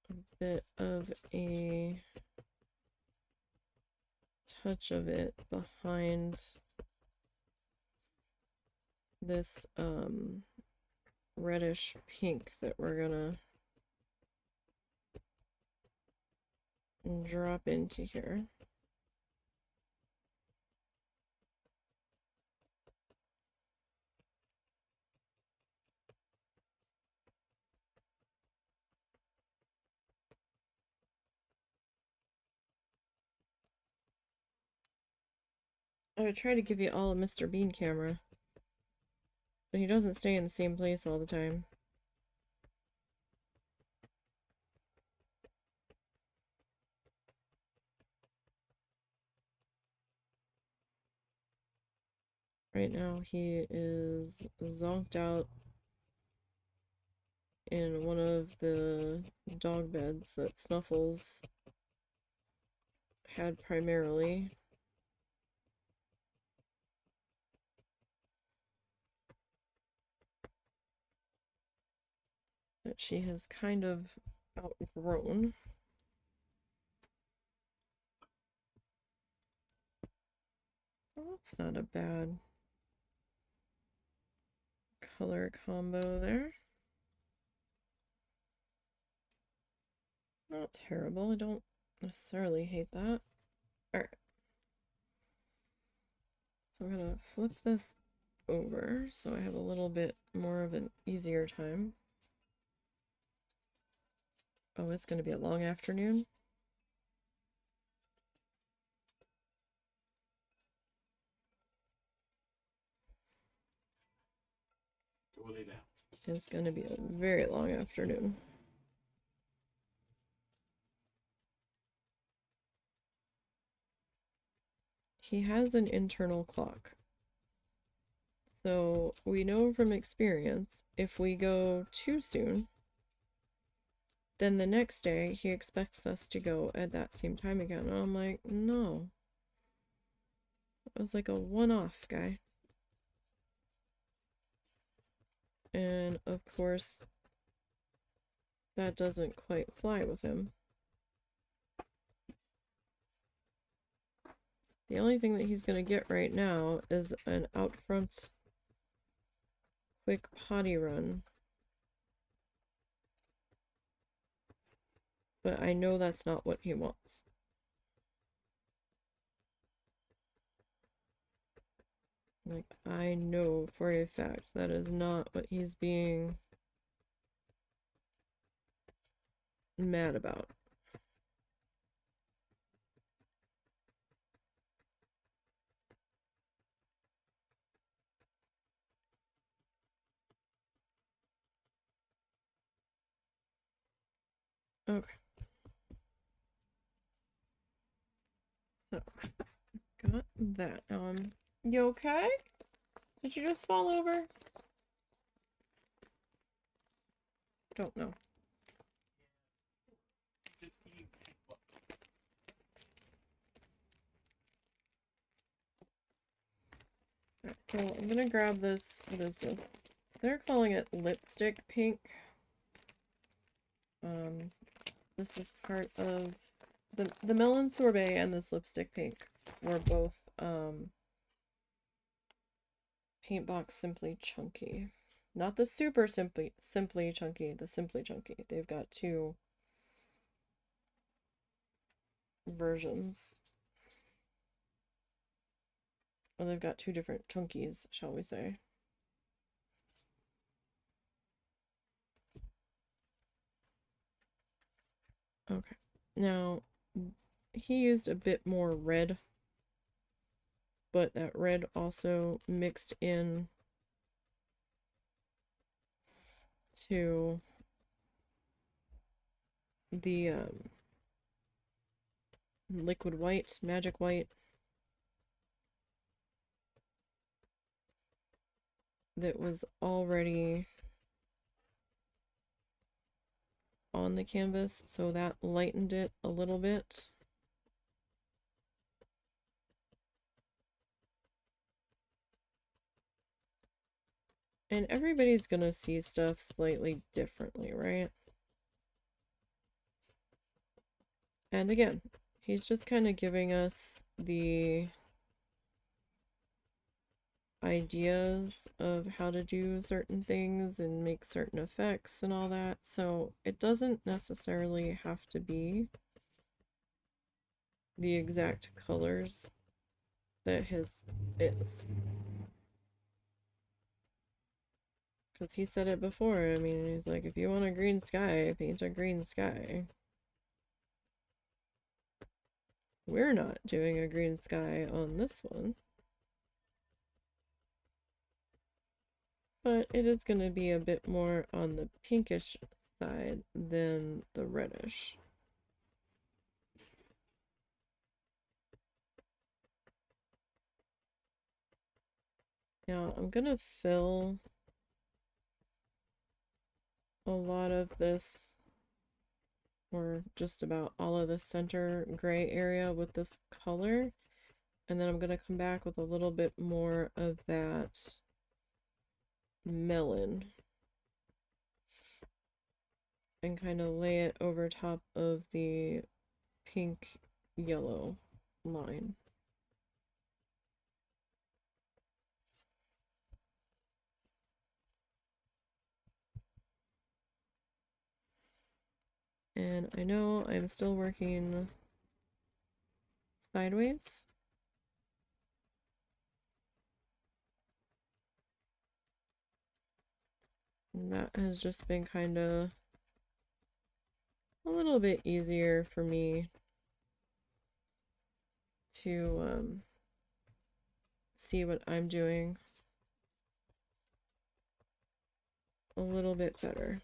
a bit of a touch of it behind this reddish pink that we're gonna drop into here. I would try to give you all a Mr. Bean camera, but he doesn't stay in the same place all the time. Right now he is zonked out in one of the dog beds that Snuffles had primarily. that she has kind of outgrown. Well, that's not a bad color combo there. Not terrible. I don't necessarily hate that. Alright. So I'm gonna flip this over so I have a little bit more of an easier time. Oh, it's gonna be a long afternoon. Go lay down. It's gonna be a very long afternoon. He has an internal clock. So we know from experience, if we go too soon, then the next day he expects us to go at that same time again. And I'm like, no. It was like a one-off, guy. And of course, that doesn't quite fly with him. The only thing that he's going to get right now is an out front quick potty run. But I know that's not what he wants. Like, I know for a fact that is not what he's being mad about. Okay. So, got that. You okay? Did you just fall over? Don't know. Alright, so I'm gonna grab this. What is this? They're calling it lipstick pink. This is part of the melon sorbet and this lipstick pink were both Paintbox Simply Chunky. Not the super simply chunky, the simply chunky. They've got two versions. Well, they've got two different chunkies, shall we say. Okay. Now, he used a bit more red, but that red also mixed in to the liquid white, magic white, that was already on the canvas, so that lightened it a little bit. And everybody's gonna see stuff slightly differently, right? And again, he's just kind of giving us the ideas of how to do certain things and make certain effects and all that. So it doesn't necessarily have to be the exact colors that his is. Because he said it before. I mean, he's like, if you want a green sky, paint a green sky. We're not doing a green sky on this one. But it is going to be a bit more on the pinkish side than the reddish. Now, I'm going to fill a lot of this, or just about all of the center gray area with this color. And then I'm going to come back with a little bit more of that melon. and kind of lay it over top of the pink yellow line. And I know I'm still working sideways. And that has just been kind of a little bit easier for me to see what I'm doing a little bit better.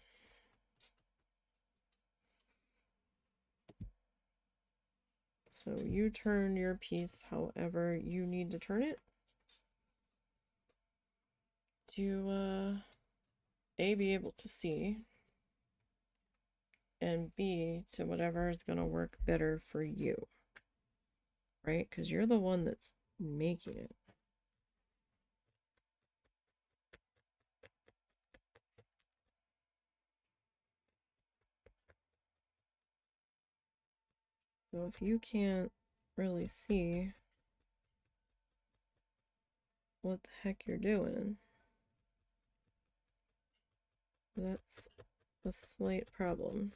So you turn your piece however you need to turn it to A, be able to see, and B, to whatever is going to work better for you, right? Because you're the one that's making it. So if you can't really see what the heck you're doing, that's a slight problem.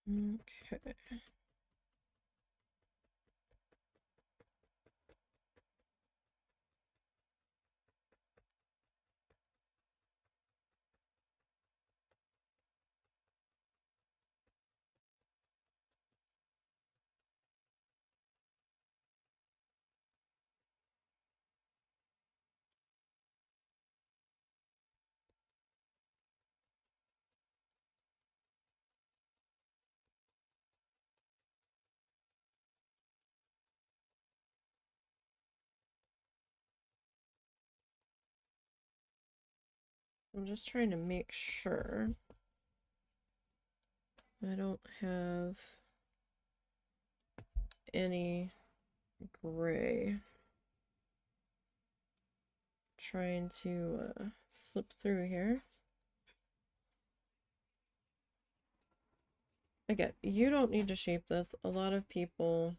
Okay. I'm just trying to make sure I don't have any gray trying to slip through here. Again, you don't need to shape this. A lot of people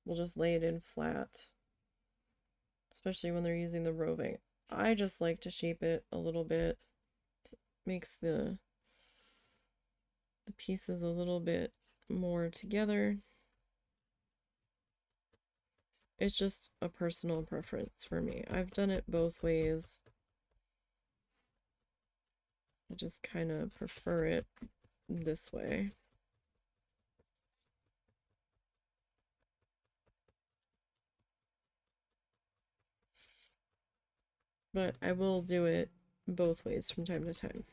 will just lay it in flat, especially when they're using the roving. I just like to shape it a little bit. Makes the pieces a little bit more together. It's just a personal preference for me. I've done it both ways. I just kind of prefer it this way. But I will do it both ways from time to time.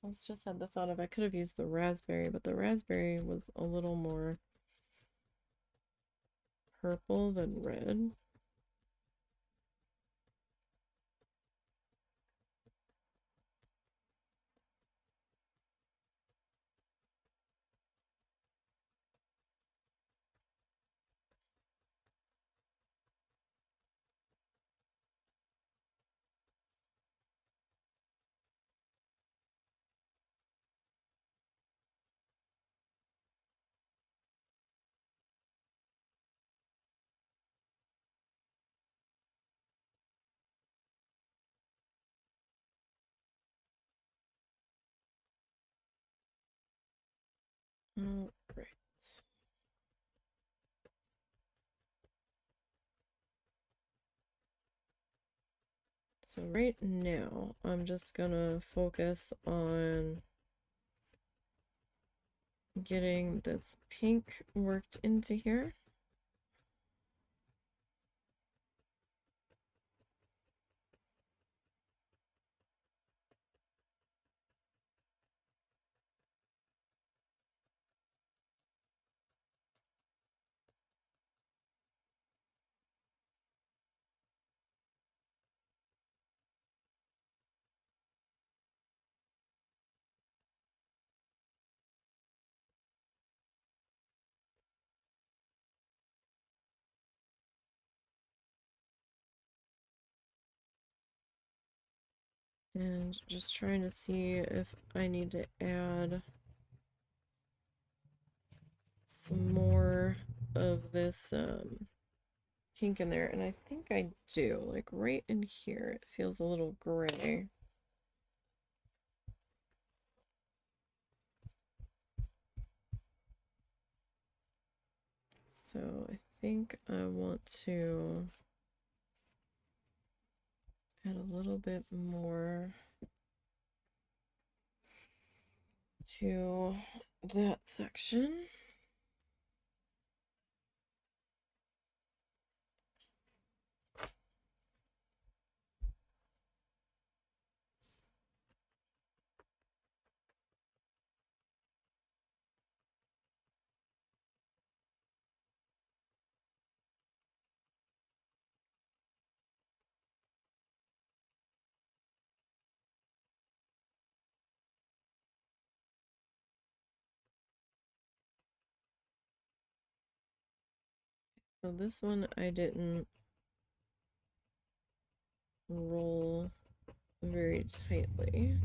I just had the thought of I could have used the raspberry, but the raspberry was a little more purple than red. All right. So right now, I'm just gonna focus on getting this pink worked into here. And just trying to see if I need to add some more of this pink in there. And I think I do. Like right in here, it feels a little gray. So I think I want to add a little bit more to that section. So this one I didn't roll very tightly.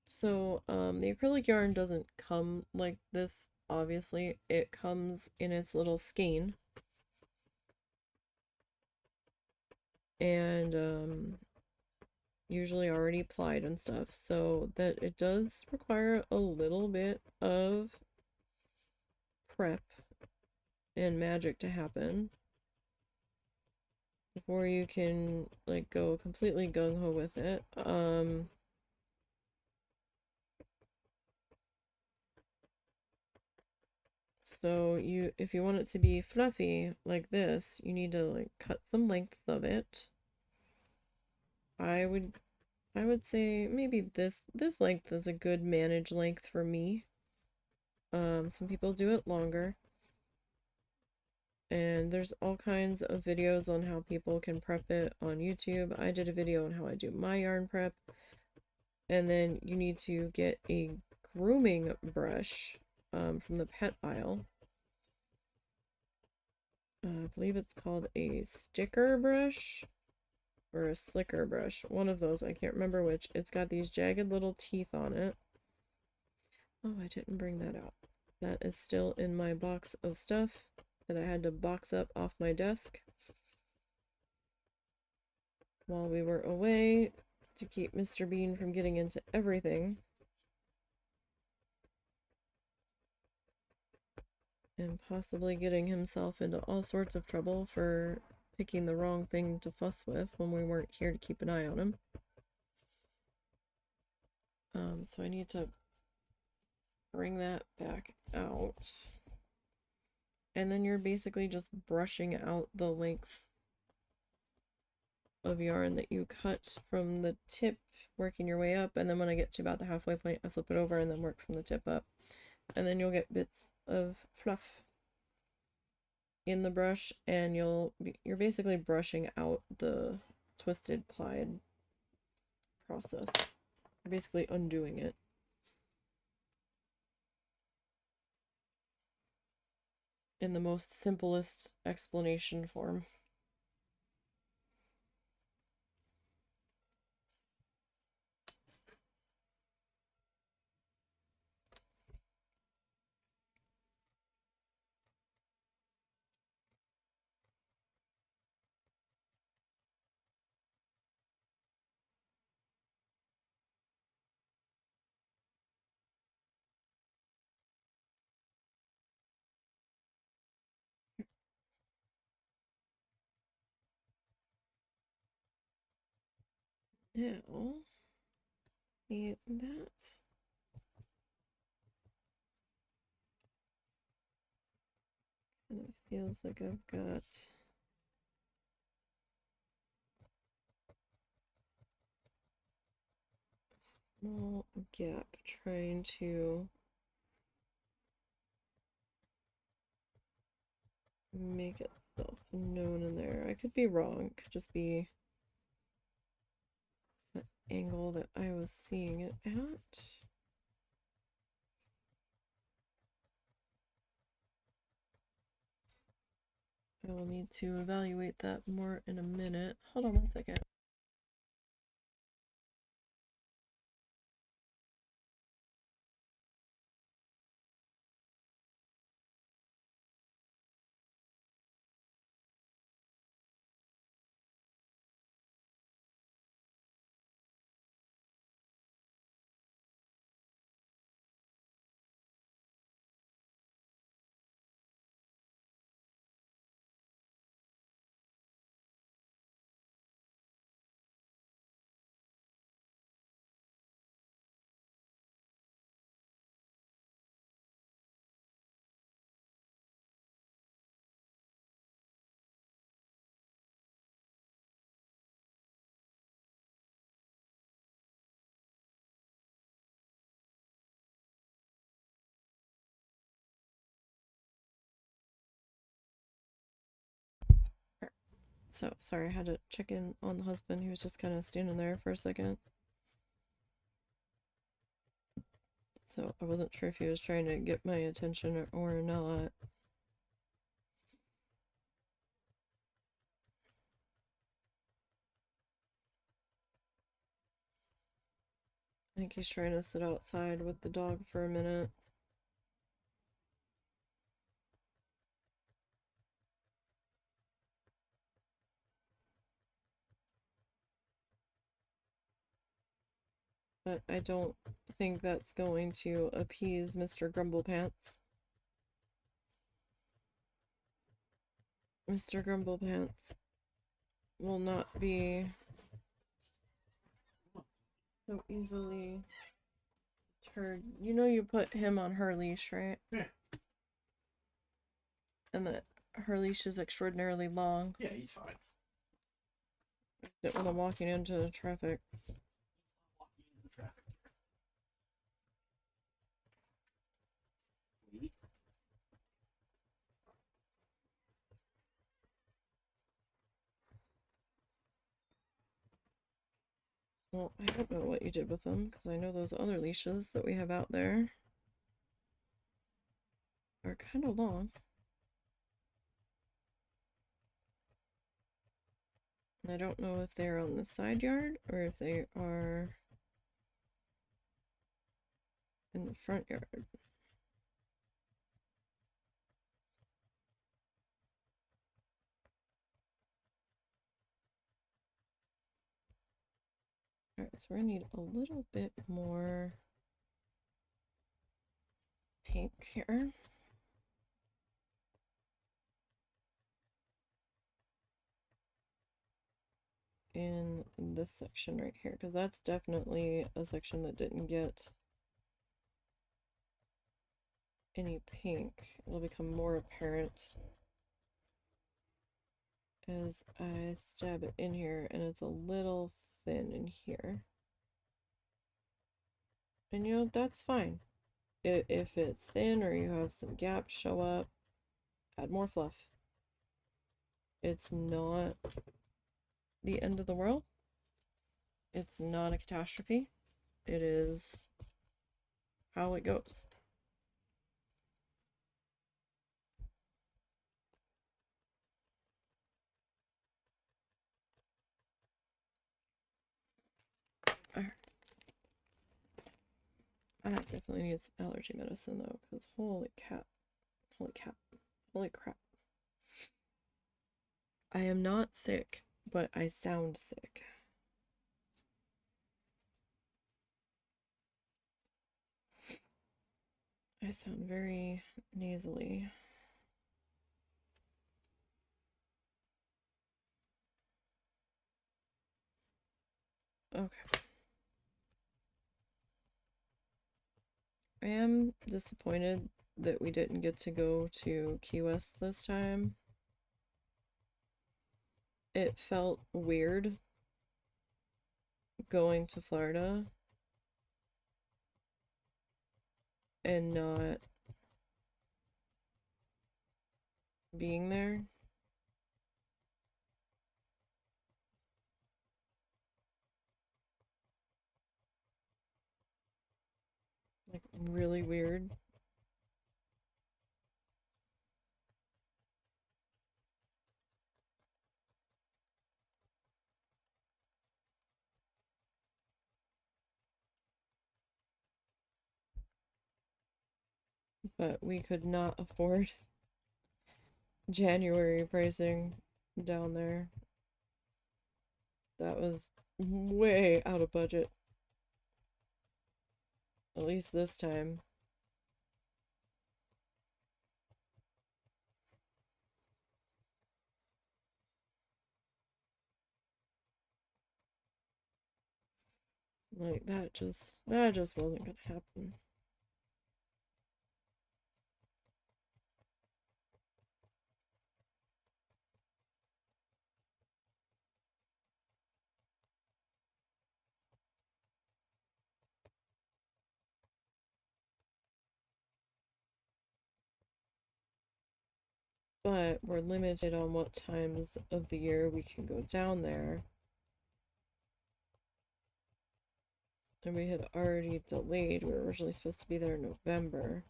So the acrylic yarn doesn't come like this, obviously. It comes in its little skein. And usually already plied and stuff, so that it does require a little bit of prep and magic to happen before you can like go completely gung-ho with it. So if you want it to be fluffy like this, you need to like cut some lengths of it. I would say maybe this length is a good managed length for me. Some people do it longer. And there's all kinds of videos on how people can prep it on YouTube. I did a video on how I do my yarn prep. And then you need to get a grooming brush from the pet aisle. I believe it's called a sticker brush or a slicker brush. One of those, I can't remember which. It's got these jagged little teeth on it. Oh, I didn't bring that out. That is still in my box of stuff that I had to box up off my desk while we were away to keep Mr. Bean from getting into everything. And possibly getting himself into all sorts of trouble for picking the wrong thing to fuss with when we weren't here to keep an eye on him. So I need to bring that back out. And then you're basically just brushing out the lengths of yarn that you cut from the tip, working your way up. And then when I get to about the halfway point, I flip it over and then work from the tip up. And then you'll get bits of fluff in the brush, and you're basically brushing out the twisted plied process. You're basically undoing it in the most simplest explanation form. Now, that kind of feels like I've got a small gap trying to make itself known in there. I could be wrong. It could just be the angle that I was seeing it at. I will need to evaluate that more in a minute. Hold on one second. So, sorry, I had to check in on the husband. He was just kind of standing there for a second. So, I wasn't sure if he was trying to get my attention or not. I think he's trying to sit outside with the dog for a minute. But I don't think that's going to appease Mr. Grumblepants. Mr. Grumblepants will not be so easily deterred. You know you put him on her leash, right? Yeah. And that her leash is extraordinarily long. Yeah, he's fine. Didn't want him walking into traffic. Walking into the traffic. Maybe. Well, I don't know what you did with them, because I know those other leashes that we have out there are kind of long. And I don't know if they're on the side yard or if they are in the front yard. Alright, so we're gonna need a little bit more pink here. In this section right here, because that's definitely a section that didn't get any pink. It'll become more apparent as I stab it in here, and it's a little thin in here. And you know, that's fine. If it's thin or you have some gaps show up, add more fluff. It's not the end of the world. It's not a catastrophe. It is how it goes. Alright. I definitely need some allergy medicine though, because holy crap. Holy crap. I am not sick, but I sound sick. I sound very nasally. Okay. I am disappointed that we didn't get to go to Key West this time. It felt weird going to Florida and not being there. Like, really weird. but we could not afford January pricing down there. That was way out of budget. At least this time. Like that just wasn't gonna happen. But we're limited on what times of the year we can go down there. And we had already delayed. We were originally supposed to be there in November.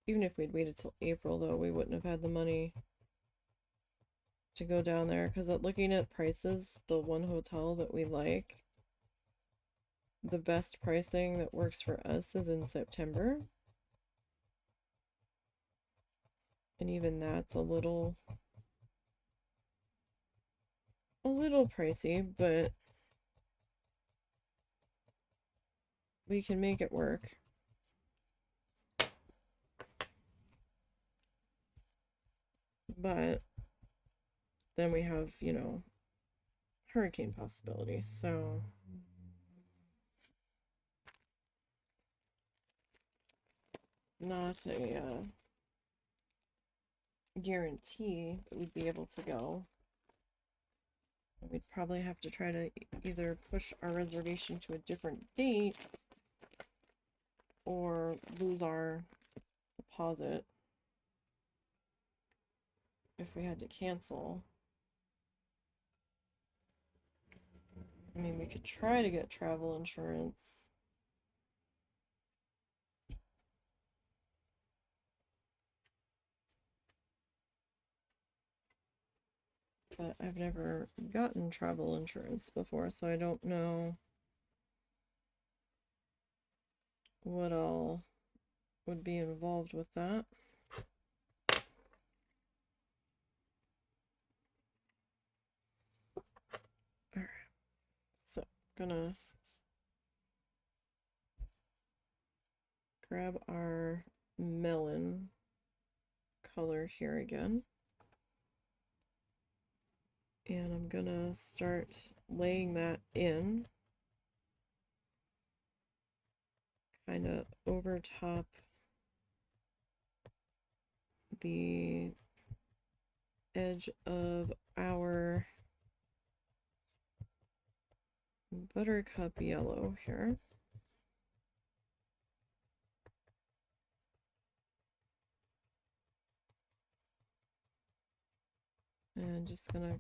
Even if we'd waited till April, though, we wouldn't have had the money to go down there. Because looking at prices, the one hotel that we like, the best pricing that works for us is in September. And even that's a little pricey, but we can make it work. But then we have, you know, hurricane possibilities, so not a guarantee that we'd be able to go. We'd probably have to try to either push our reservation to a different date or lose our deposit if we had to cancel. I mean, we could try to get travel insurance. But I've never gotten travel insurance before, so I don't know what all would be involved with that. Alright, so gonna grab our melon color here again. And I'm gonna start laying that in, kind of over top the edge of our buttercup yellow here. And just gonna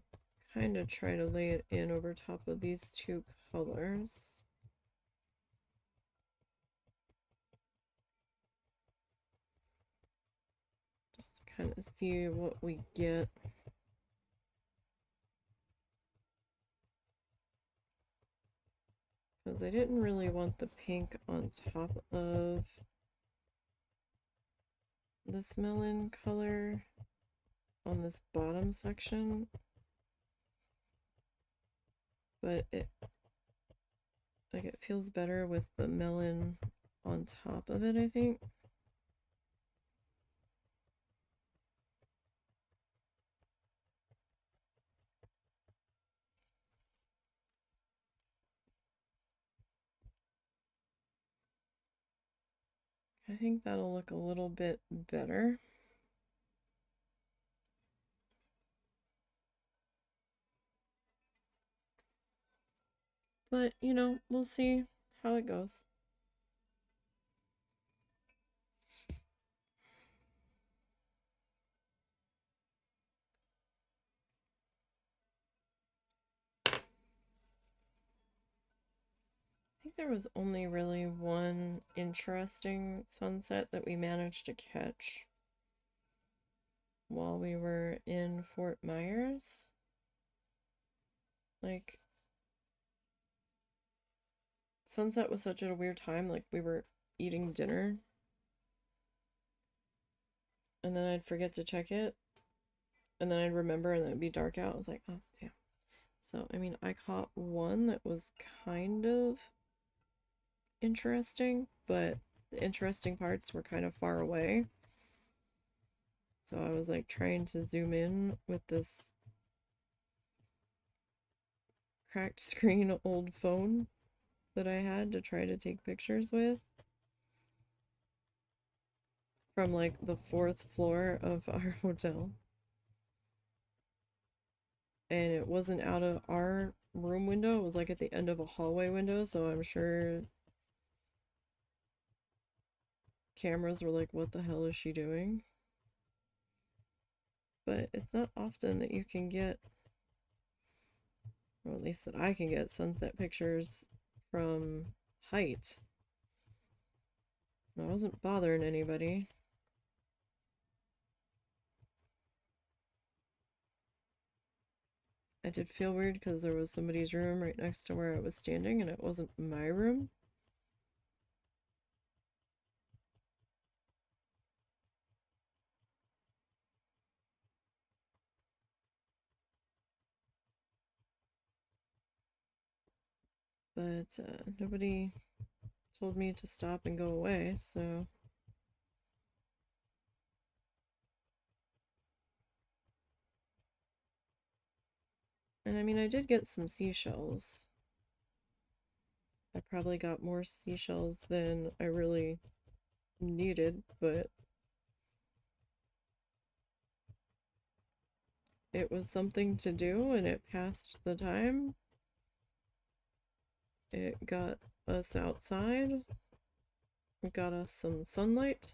kind of try to lay it in over top of these two colors. Just to kind of see what we get. Because I didn't really want the pink on top of this melon color on this bottom section. But it feels better with the melon on top of it, I think. I think that'll look a little bit better. But, you know, we'll see how it goes. I think there was only really one interesting sunset that we managed to catch while we were in Fort Myers. Like, sunset was such a weird time. Like, we were eating dinner, and then I'd forget to check it, and then I'd remember, and then it'd be dark out. I was like, oh, damn. So, I mean, I caught one that was kind of interesting, but the interesting parts were kind of far away. So I was like trying to zoom in with this cracked screen old phone that I had to try to take pictures with from like the fourth floor of our hotel. And it wasn't out of our room window, it was like at the end of a hallway window, so I'm sure cameras were like, what the hell is she doing? But it's not often that you can get, or at least that I can get, sunset pictures from height. I wasn't bothering anybody. I did feel weird because there was somebody's room right next to where I was standing and it wasn't my room. But nobody told me to stop and go away, so. And I mean, I did get some seashells. I probably got more seashells than I really needed, but it was something to do and it passed the time. It got us outside, it got us some sunlight.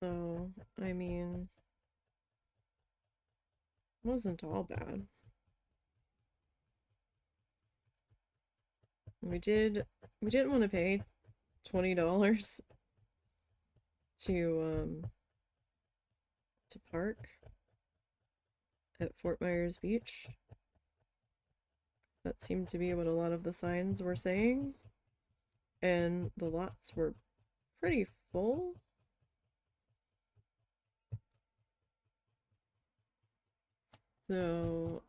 So, I mean, it wasn't all bad. We didn't want to pay $20 to park at Fort Myers Beach. That seemed to be what a lot of the signs were saying. And the lots were pretty full. So,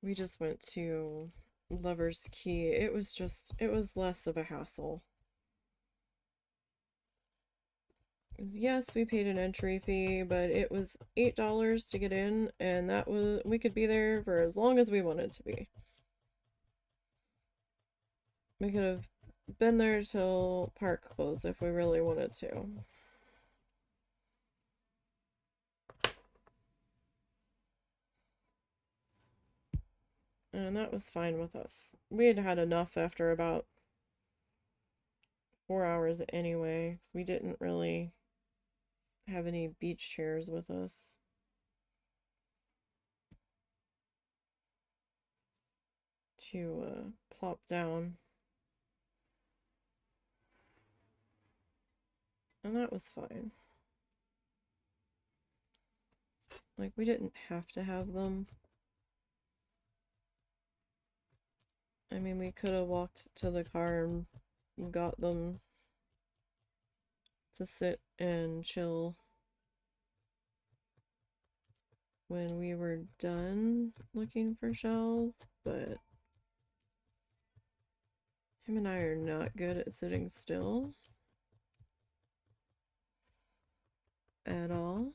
we just went to Lover's Key. It was less of a hassle. Yes, we paid an entry fee, but it was $8 to get in, and that was, we could be there for as long as we wanted to be. We could have been there till park closed if we really wanted to. And that was fine with us. We had had enough after about 4 hours anyway, because we didn't really have any beach chairs with us. To plop down. And that was fine. Like, we didn't have to have them. I mean, we could have walked to the car and got them to sit and chill when we were done looking for shells, but him and I are not good at sitting still at all.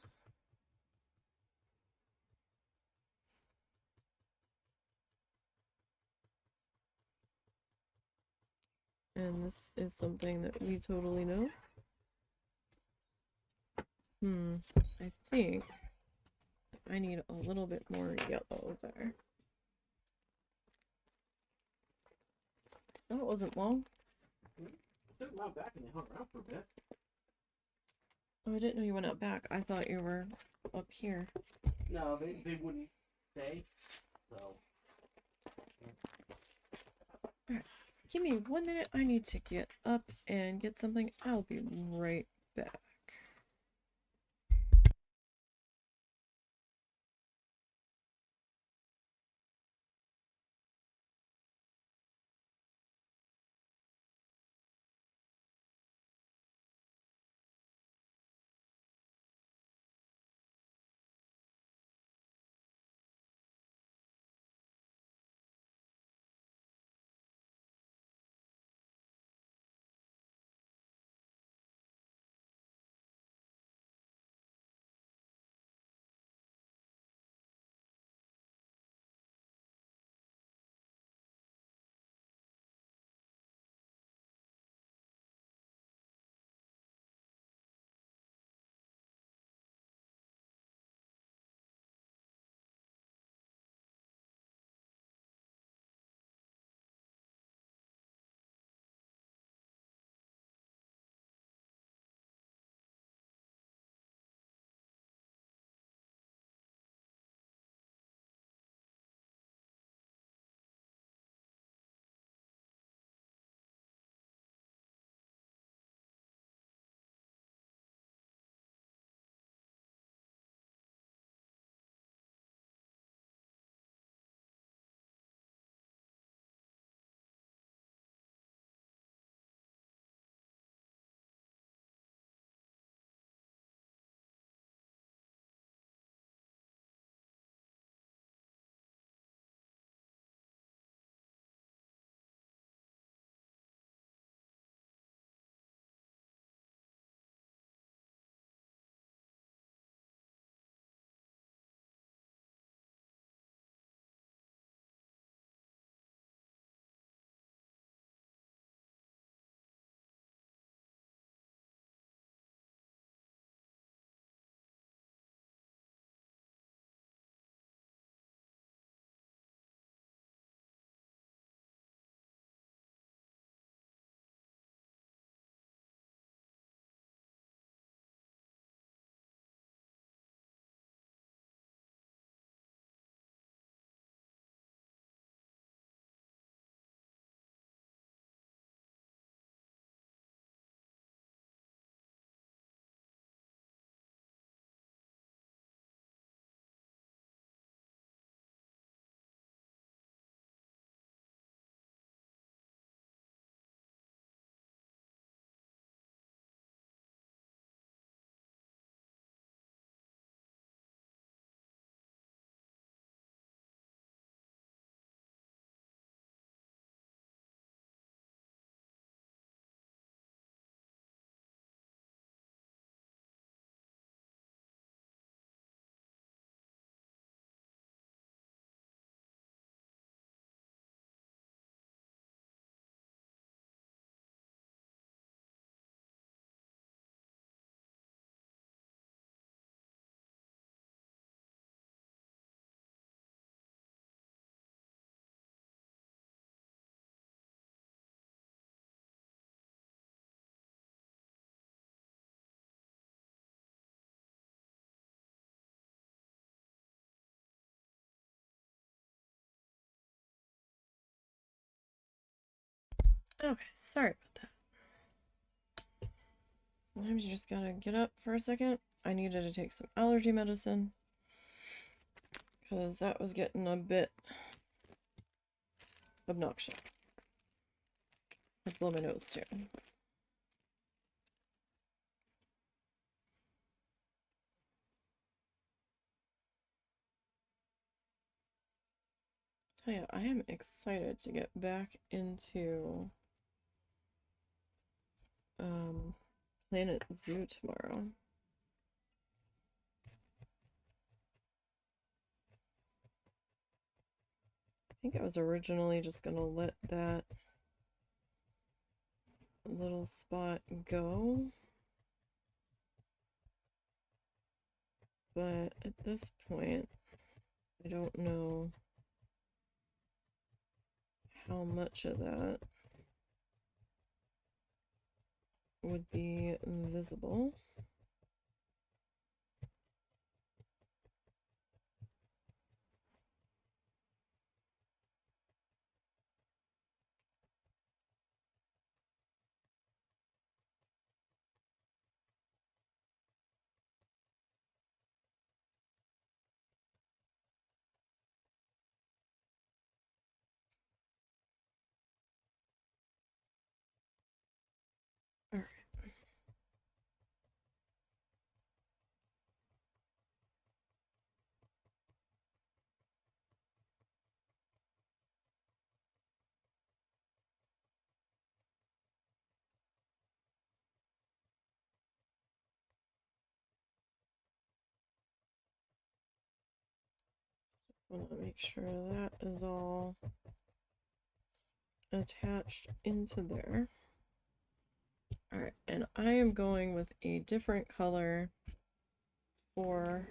And this is something that we totally know. I think I need a little bit more yellow there. Oh, it wasn't long. Took them out back and they hung around for a bit. Oh, I didn't know you went out back. I thought you were up here. No, they wouldn't stay. So. Alright, give me 1 minute. I need to get up and get something. I'll be right back. Okay, sorry about that. Sometimes you just gotta get up for a second. I needed to take some allergy medicine because that was getting a bit obnoxious. I blow my nose too. Tell you, I am excited to get back into Planet Zoo tomorrow. I think I was originally just gonna let that little spot go. But at this point, I don't know how much of that would be visible. All right. I want to make sure that is all attached into there. All right, and I am going with a different color for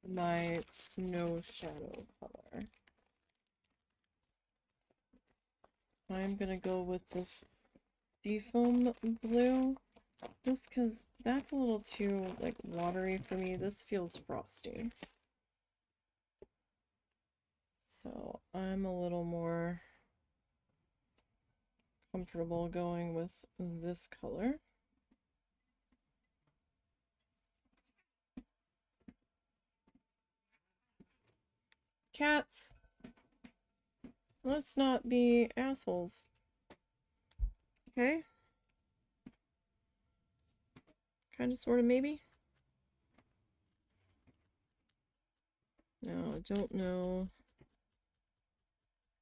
my snow shadow color. I'm gonna go with this seafoam blue, just because that's a little too like watery for me. This feels frosty. So I'm a little more comfortable going with this color. Cats, let's not be assholes. Okay? Kind of, sort of, maybe? Now, I don't know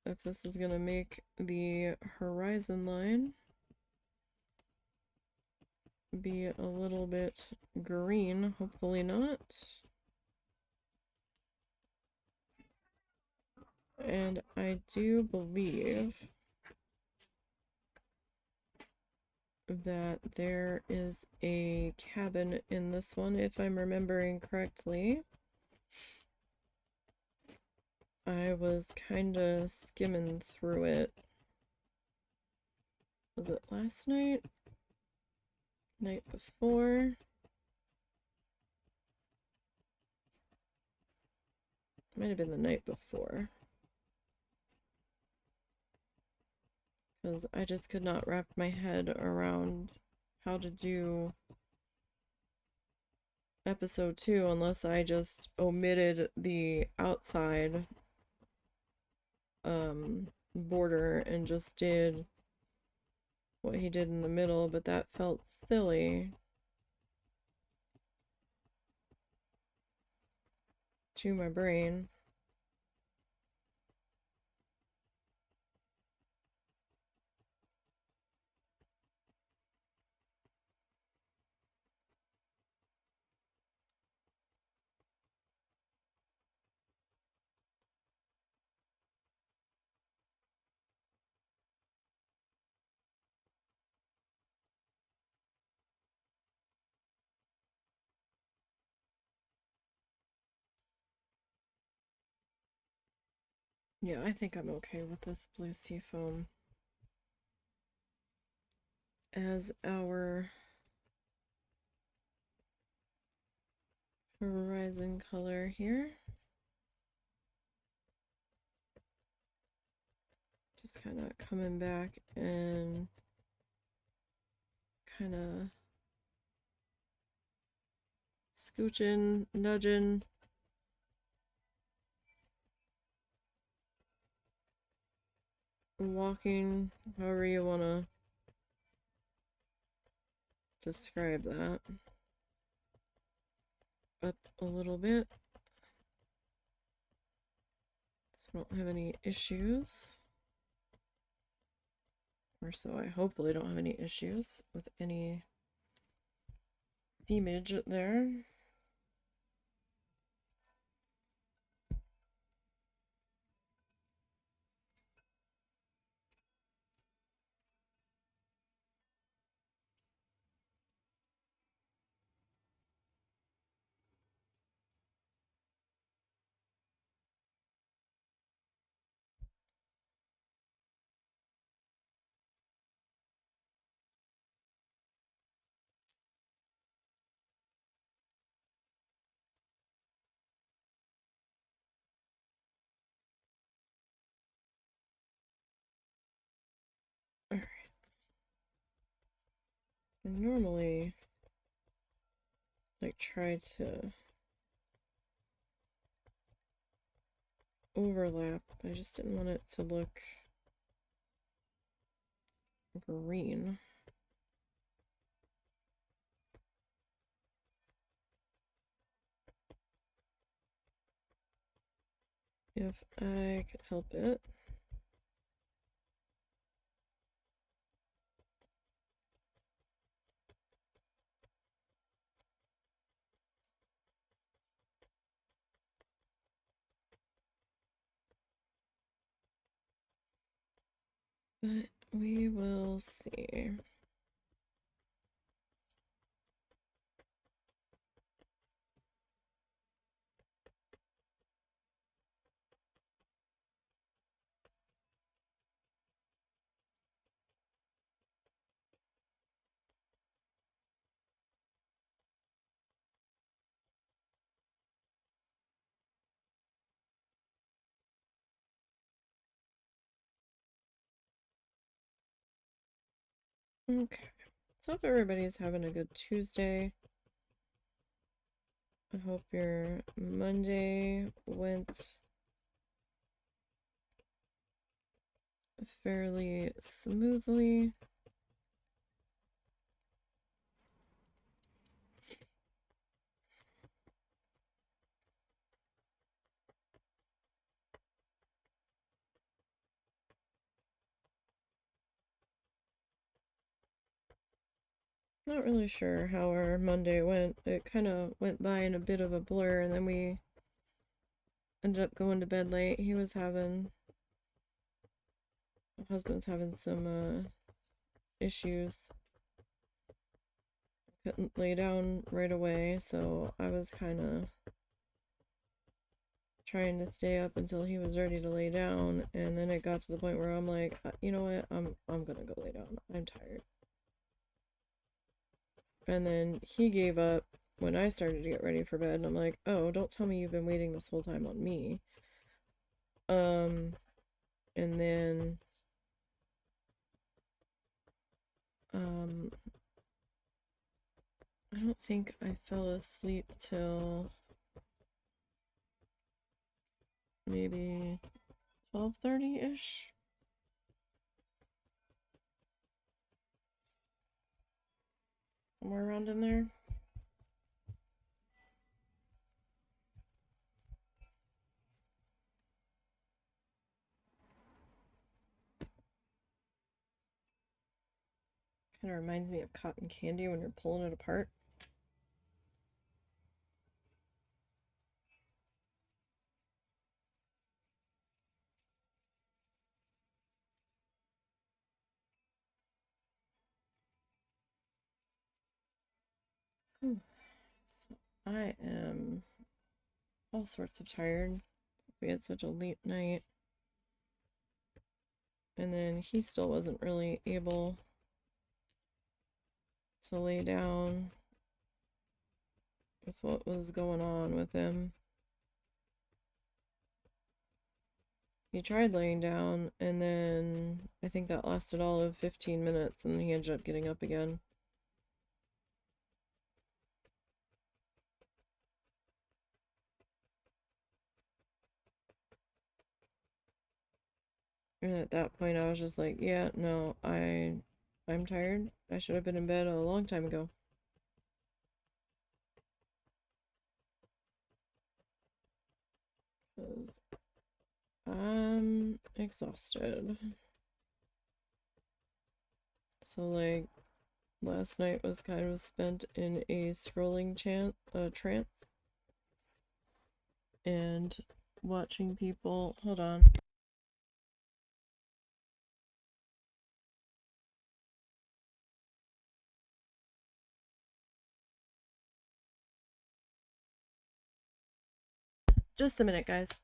if this is gonna make the horizon line be a little bit green. Hopefully not. And I do believe that there is a cabin in this one, if I'm remembering correctly. I was kind of skimming through it. Was it last night? Night before? Might have been the night before. Because I just could not wrap my head around how to do episode 2 unless I just omitted the outside border and just did what he did in the middle, but that felt silly to my brain. Yeah, I think I'm okay with this blue sea foam as our horizon color here. Just kind of coming back and kind of scooching, nudging. Walking, however you want to describe that, up a little bit. So I don't have any issues. Or so I hopefully don't have any issues with any seamage there. I normally like try to overlap. I just didn't want it to look green. If I could help it. But we will see. Okay. So hope everybody's having a good Tuesday. I hope your Monday went fairly smoothly. Not really sure how our Monday went. It kind of went by in a bit of a blur, and then we ended up going to bed late. My husband's having some issues. Couldn't lay down right away, so I was kind of trying to stay up until he was ready to lay down, and then it got to the point where I'm like, you know what, I'm gonna go lay down. I'm tired. And then he gave up when I started to get ready for bed, and I'm like, oh, don't tell me you've been waiting this whole time on me. And then um I don't think I fell asleep till maybe 12:30-ish. Somewhere around in there. Kind of reminds me of cotton candy when you're pulling it apart. Whew. So I am all sorts of tired. We had such a late night. And then he still wasn't really able to lay down with what was going on with him. He tried laying down, and then I think that lasted all of 15 minutes, and then he ended up getting up again. And at that point, I was just like, yeah, no, I'm tired. I should have been in bed a long time ago. 'Cause I'm exhausted. So, like, last night was kind of spent in a scrolling trance and watching people. Hold on. Just a minute, guys.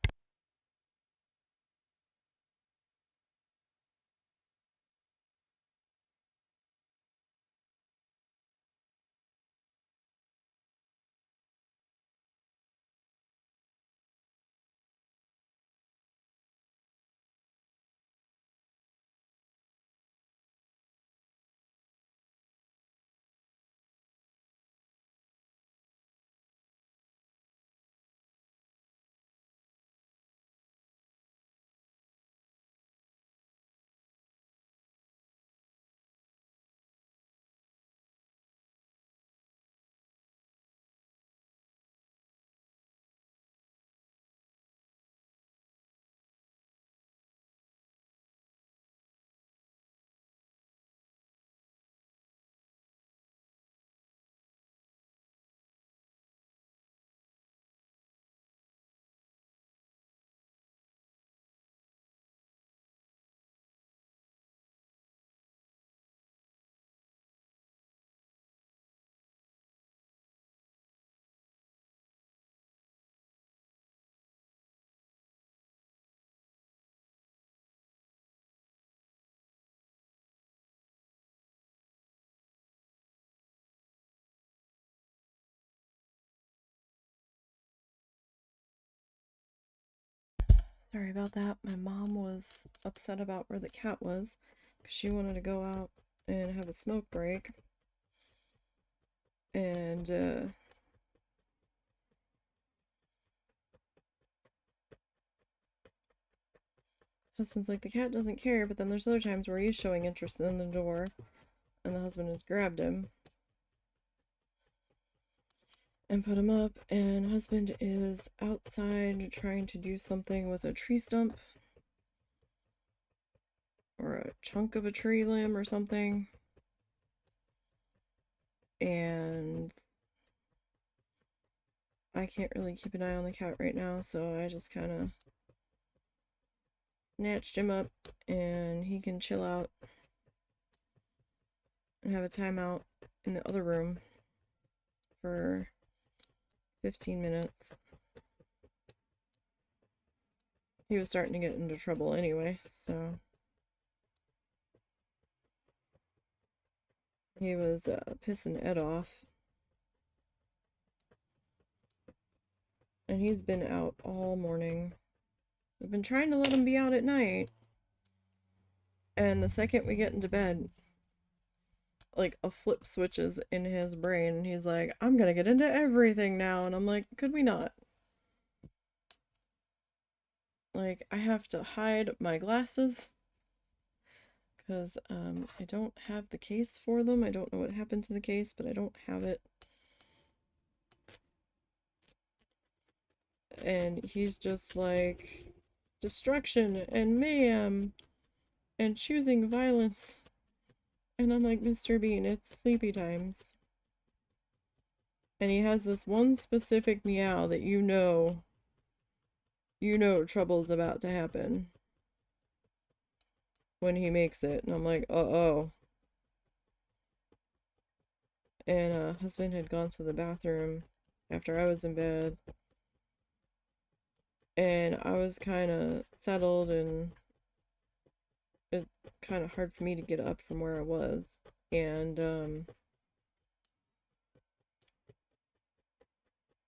Sorry about that. My mom was upset about where the cat was because she wanted to go out and have a smoke break. And husband's like, the cat doesn't care, but then there's other times where he's showing interest in the door, and the husband has grabbed him and put him up, and husband is outside trying to do something with a tree stump or a chunk of a tree limb or something. And I can't really keep an eye on the cat right now, so I just kind of snatched him up and he can chill out and have a timeout in the other room for 15 minutes. He was starting to get into trouble anyway, so he was pissing Ed off. And he's been out all morning. We've been trying to let him be out at night. And the second we get into bed, like a flip switches in his brain. And he's like, I'm gonna get into everything now. And I'm like, could we not? Like, I have to hide my glasses because I don't have the case for them. I don't know what happened to the case, but I don't have it. And he's just like, destruction and mayhem and choosing violence. And I'm like, Mr. Bean, it's sleepy times. And he has this one specific meow that you know trouble's about to happen when he makes it. And I'm like, uh-oh. And husband had gone to the bathroom after I was in bed. And I was kind of settled, and it's kind of hard for me to get up from where I was. And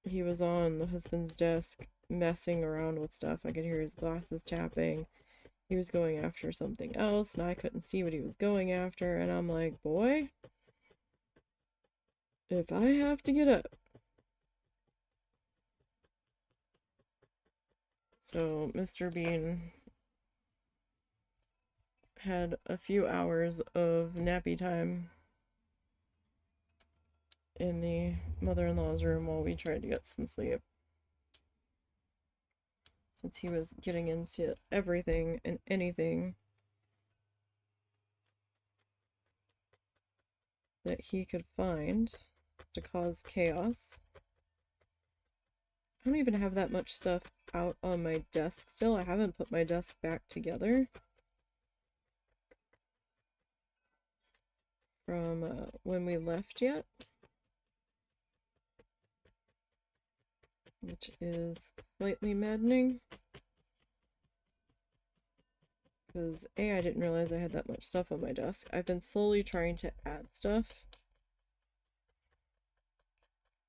he was on the husband's desk messing around with stuff. I could hear his glasses tapping. He was going after something else, and I couldn't see what he was going after. And I'm like, boy, if I have to get up. So Mr. Bean had a few hours of nappy time in the mother-in-law's room while we tried to get some sleep. Since he was getting into everything and anything that he could find to cause chaos. I don't even have that much stuff out on my desk still. I haven't put my desk back together from when we left yet, which is slightly maddening. Because I didn't realize I had that much stuff on my desk. I've been slowly trying to add stuff.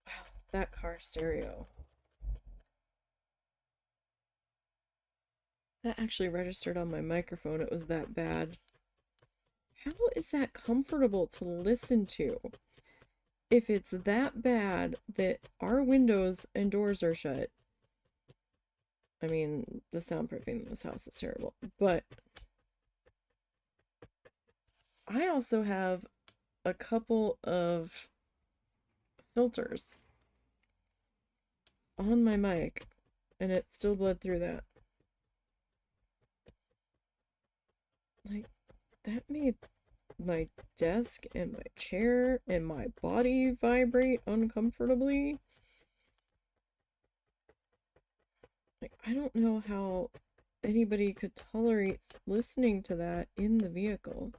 Wow, that car stereo. That actually registered on my microphone. It was that bad. How is that comfortable to listen to? If it's that bad that our windows and doors are shut. I mean, the soundproofing in this house is terrible. But I also have a couple of filters on my mic, and it still bled through that. Like, that made my desk and my chair and my body vibrate uncomfortably. Like, I don't know how anybody could tolerate listening to that in the vehicle.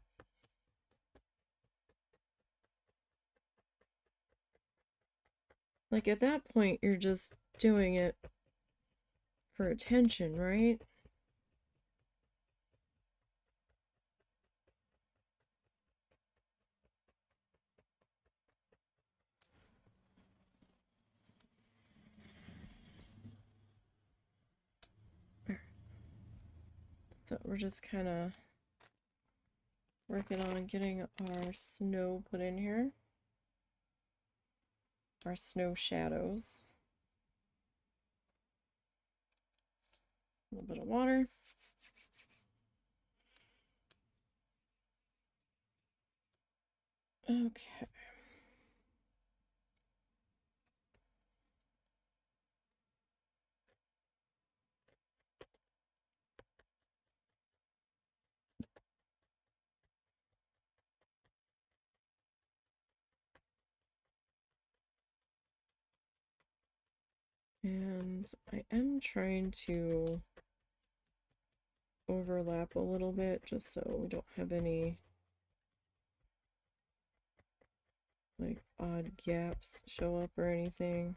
Like, at that point, you're just doing it for attention, right? So we're just kind of working on getting our snow put in here. Our snow shadows. A little bit of water. Okay. And I am trying to overlap a little bit just so we don't have any like odd gaps show up or anything.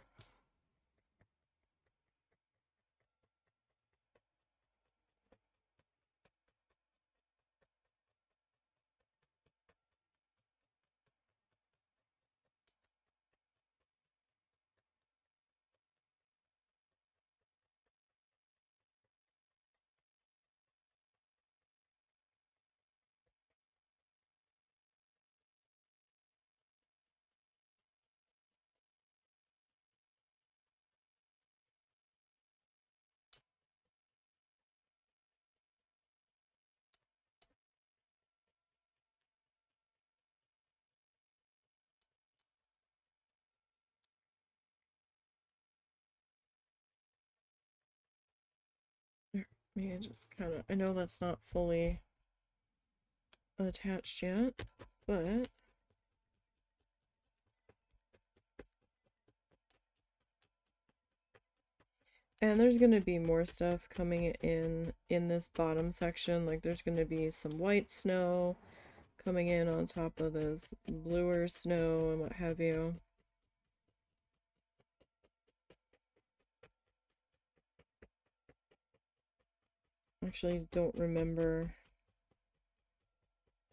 Me just kind of, I know that's not fully attached yet, but and there's going to be more stuff coming in this bottom section. Like there's going to be some white snow coming in on top of this bluer snow and what have you. Actually, don't remember.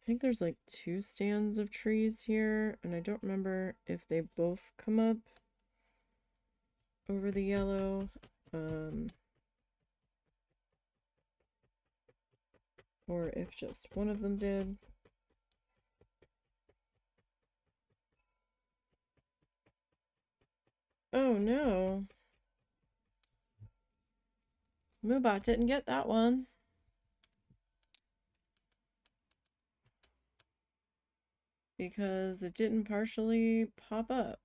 I think there's like 2 stands of trees here, and I don't remember if they both come up over the yellow. Or if just one of them did. Oh no. Moobot didn't get that one. Because it didn't partially pop up.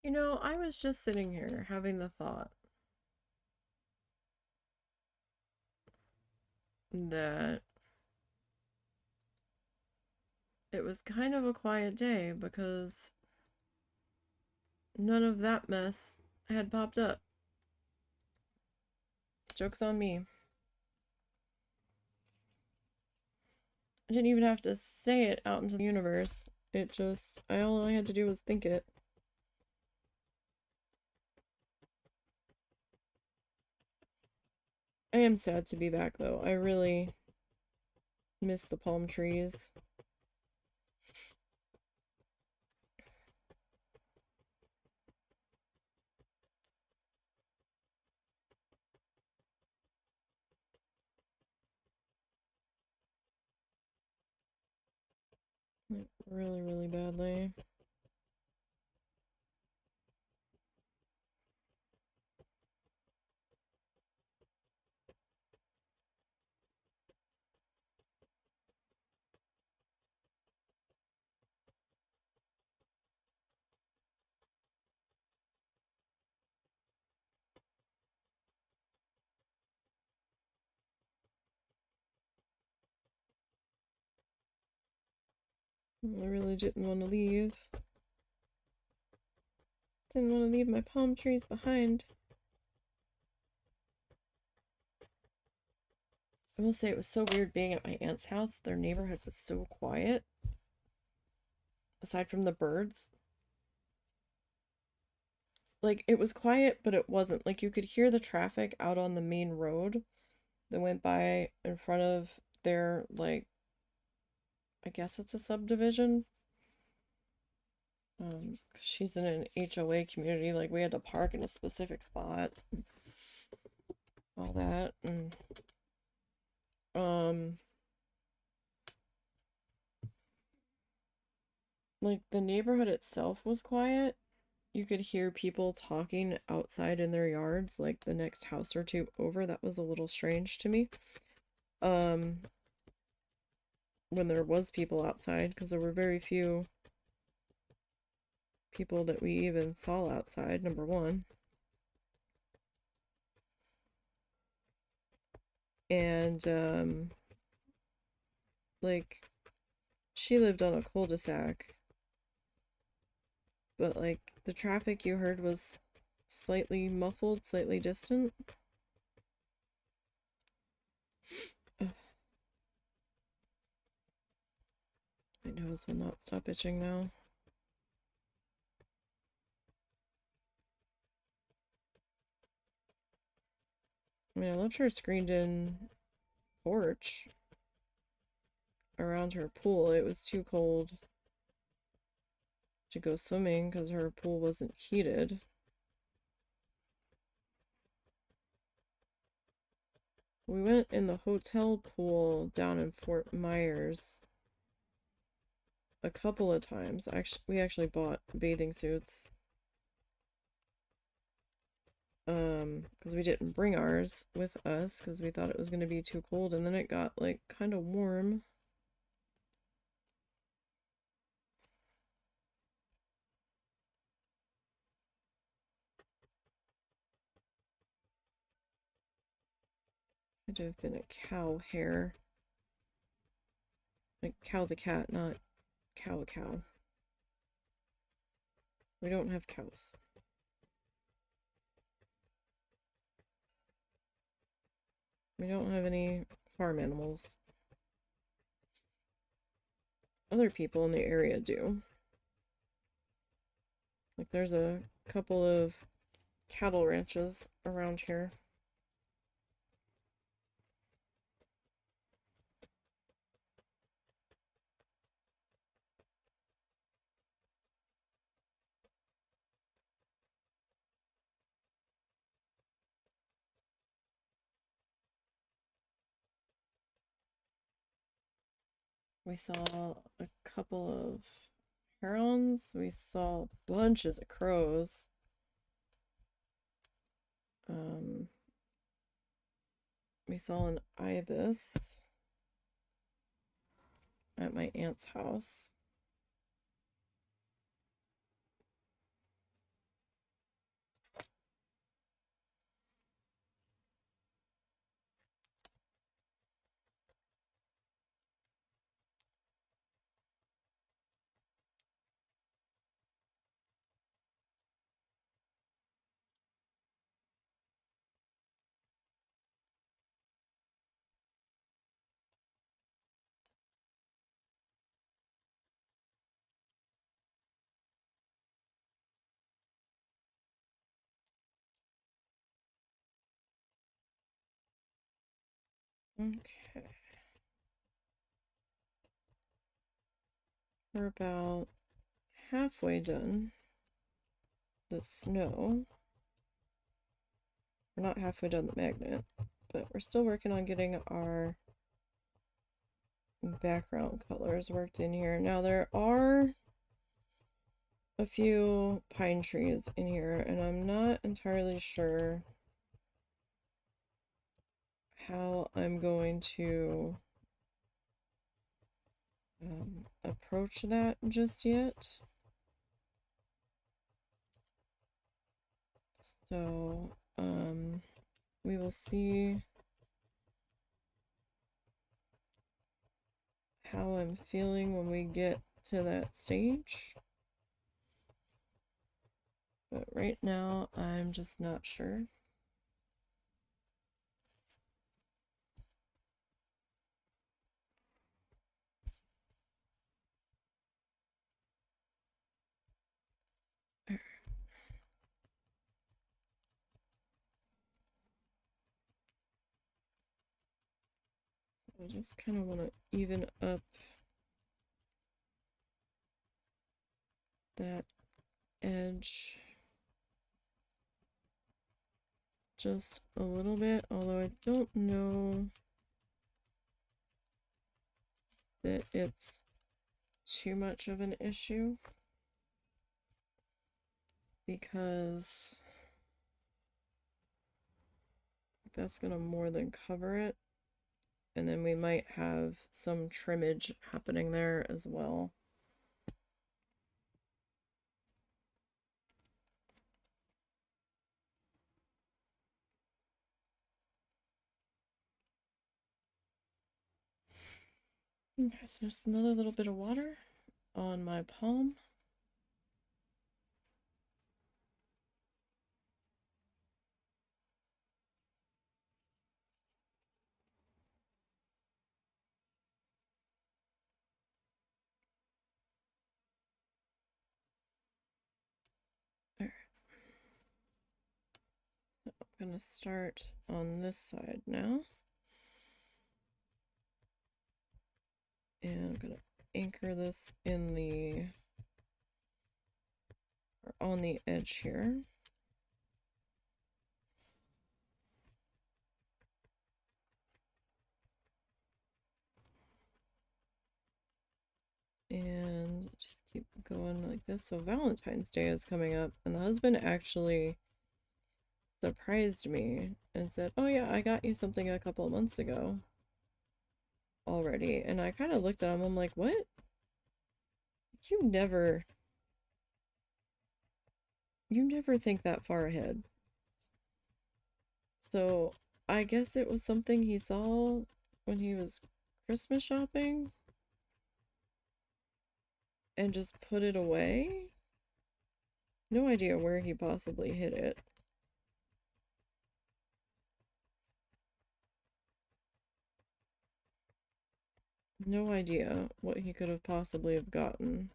You know, I was just sitting here having the thought that it was kind of a quiet day because none of that mess had popped up. Joke's on me. I didn't even have to say it out into the universe. It just, all I had to do was think it. I am sad to be back though. I really miss the palm trees. Like, really, really badly. I really didn't want to leave. Didn't want to leave my palm trees behind. I will say it was so weird being at my aunt's house. Their neighborhood was so quiet. Aside from the birds. Like, it was quiet, but it wasn't. Like, you could hear the traffic out on the main road that went by in front of their, like, I guess it's a subdivision. She's in an HOA community. Like, we had to park in a specific spot. All that. And, like, the neighborhood itself was quiet. You could hear people talking outside in their yards, like the next house or two over. That was a little strange to me. Um, when there was people outside, because there were very few people that we even saw outside, number one. And like, she lived on a cul-de-sac, but like the traffic you heard was slightly muffled, slightly distant. Ugh, my nose will not stop itching now. I mean, I left her screened in porch around her pool. It was too cold to go swimming because her pool wasn't heated. We went in the hotel pool down in Fort Myers a couple of times. We actually bought bathing suits. Because we didn't bring ours with us because we thought it was going to be too cold, and then it got like kind of warm. Had to have been a cow hair. Like cow the cat, not cow a cow. We don't have cows. We don't have any farm animals. Other people in the area do. Like there's a couple of cattle ranches around here. We saw a couple of herons. We saw bunches of crows. We saw an ibis at my aunt's house. Okay. We're about halfway done the snow. We're not halfway done the magnet, but we're still working on getting our background colors worked in here. Now there are a few pine trees in here, and I'm not entirely sure how I'm going to approach that just yet. So, we will see how I'm feeling when we get to that stage. But right now, I'm just not sure. I just kind of want to even up that edge just a little bit, although I don't know that it's too much of an issue because that's gonna more than cover it, and then we might have some trimmage happening there as well. Okay, so just another little bit of water on my palm. There. So I'm gonna start on this side now. And I'm gonna anchor this in the, or on the edge here. And just keep going like this. So Valentine's Day is coming up, and the husband actually surprised me and said, "Oh yeah, I got you something a couple of months ago already." And I kind of looked at him, I'm like, "What? You never you never think that far ahead." So I guess it was something he saw when he was Christmas shopping and just put it away. No idea where he possibly hid it. No idea what he could have possibly have gotten.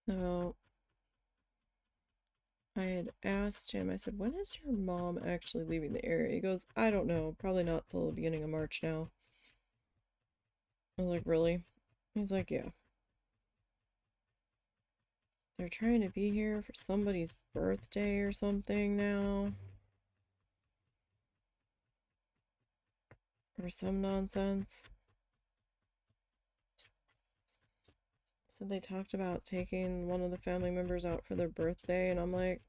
So I had asked him, I said, "When is your mom actually leaving the area?" He goes, "I don't know. Probably not till the beginning of March now." I was like, "Really?" He's like, "Yeah. They're trying to be here for somebody's birthday or something now. Or some nonsense." So they talked about taking one of the family members out for their birthday, and I'm like,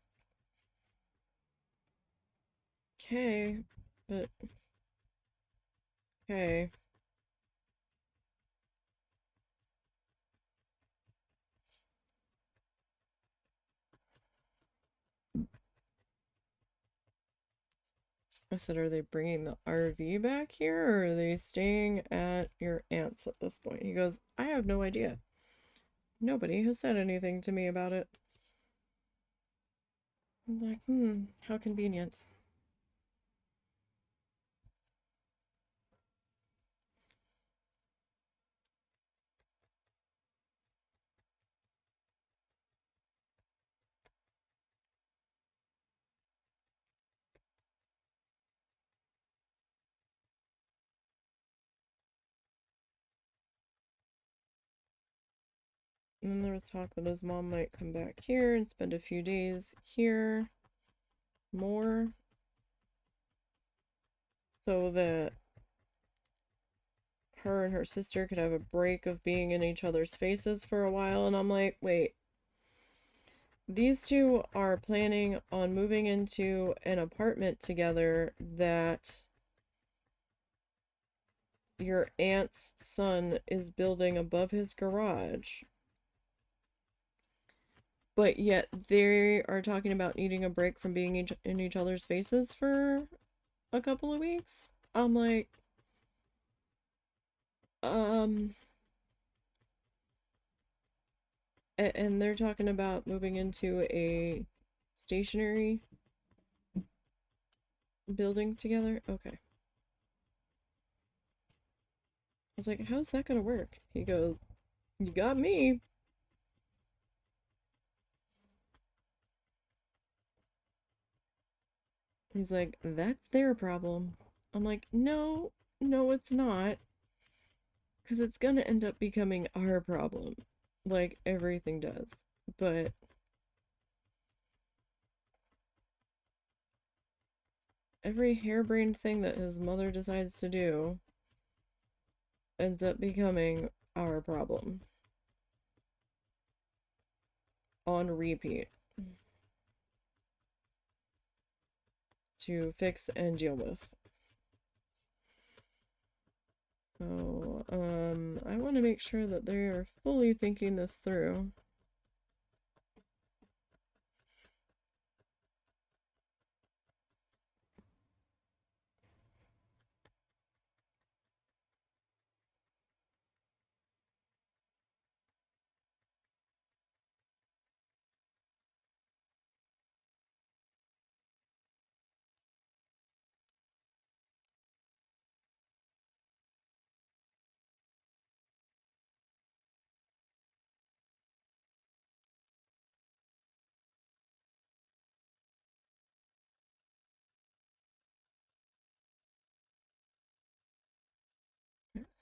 "Okay, but okay." I said, "Are they bringing the RV back here, or are they staying at your aunt's at this point?" He goes, "I have no idea. Nobody has said anything to me about it." I'm like, how convenient. And then there was talk that his mom might come back here and spend a few days here more so that her and her sister could have a break of being in each other's faces for a while. And I'm like, wait, these two are planning on moving into an apartment together that your aunt's son is building above his garage. But yet they are talking about needing a break from being in each other's faces for a couple of weeks. I'm like, um, and they're talking about moving into a stationary building together. Okay. I was like, how's that gonna work? He goes, you got me. He's like, that's their problem. I'm like, no, no, it's not. Because it's gonna end up becoming our problem. Like everything does. But every harebrained thing that his mother decides to do ends up becoming our problem. On repeat. To fix and deal with. So, I want to make sure that they are fully thinking this through.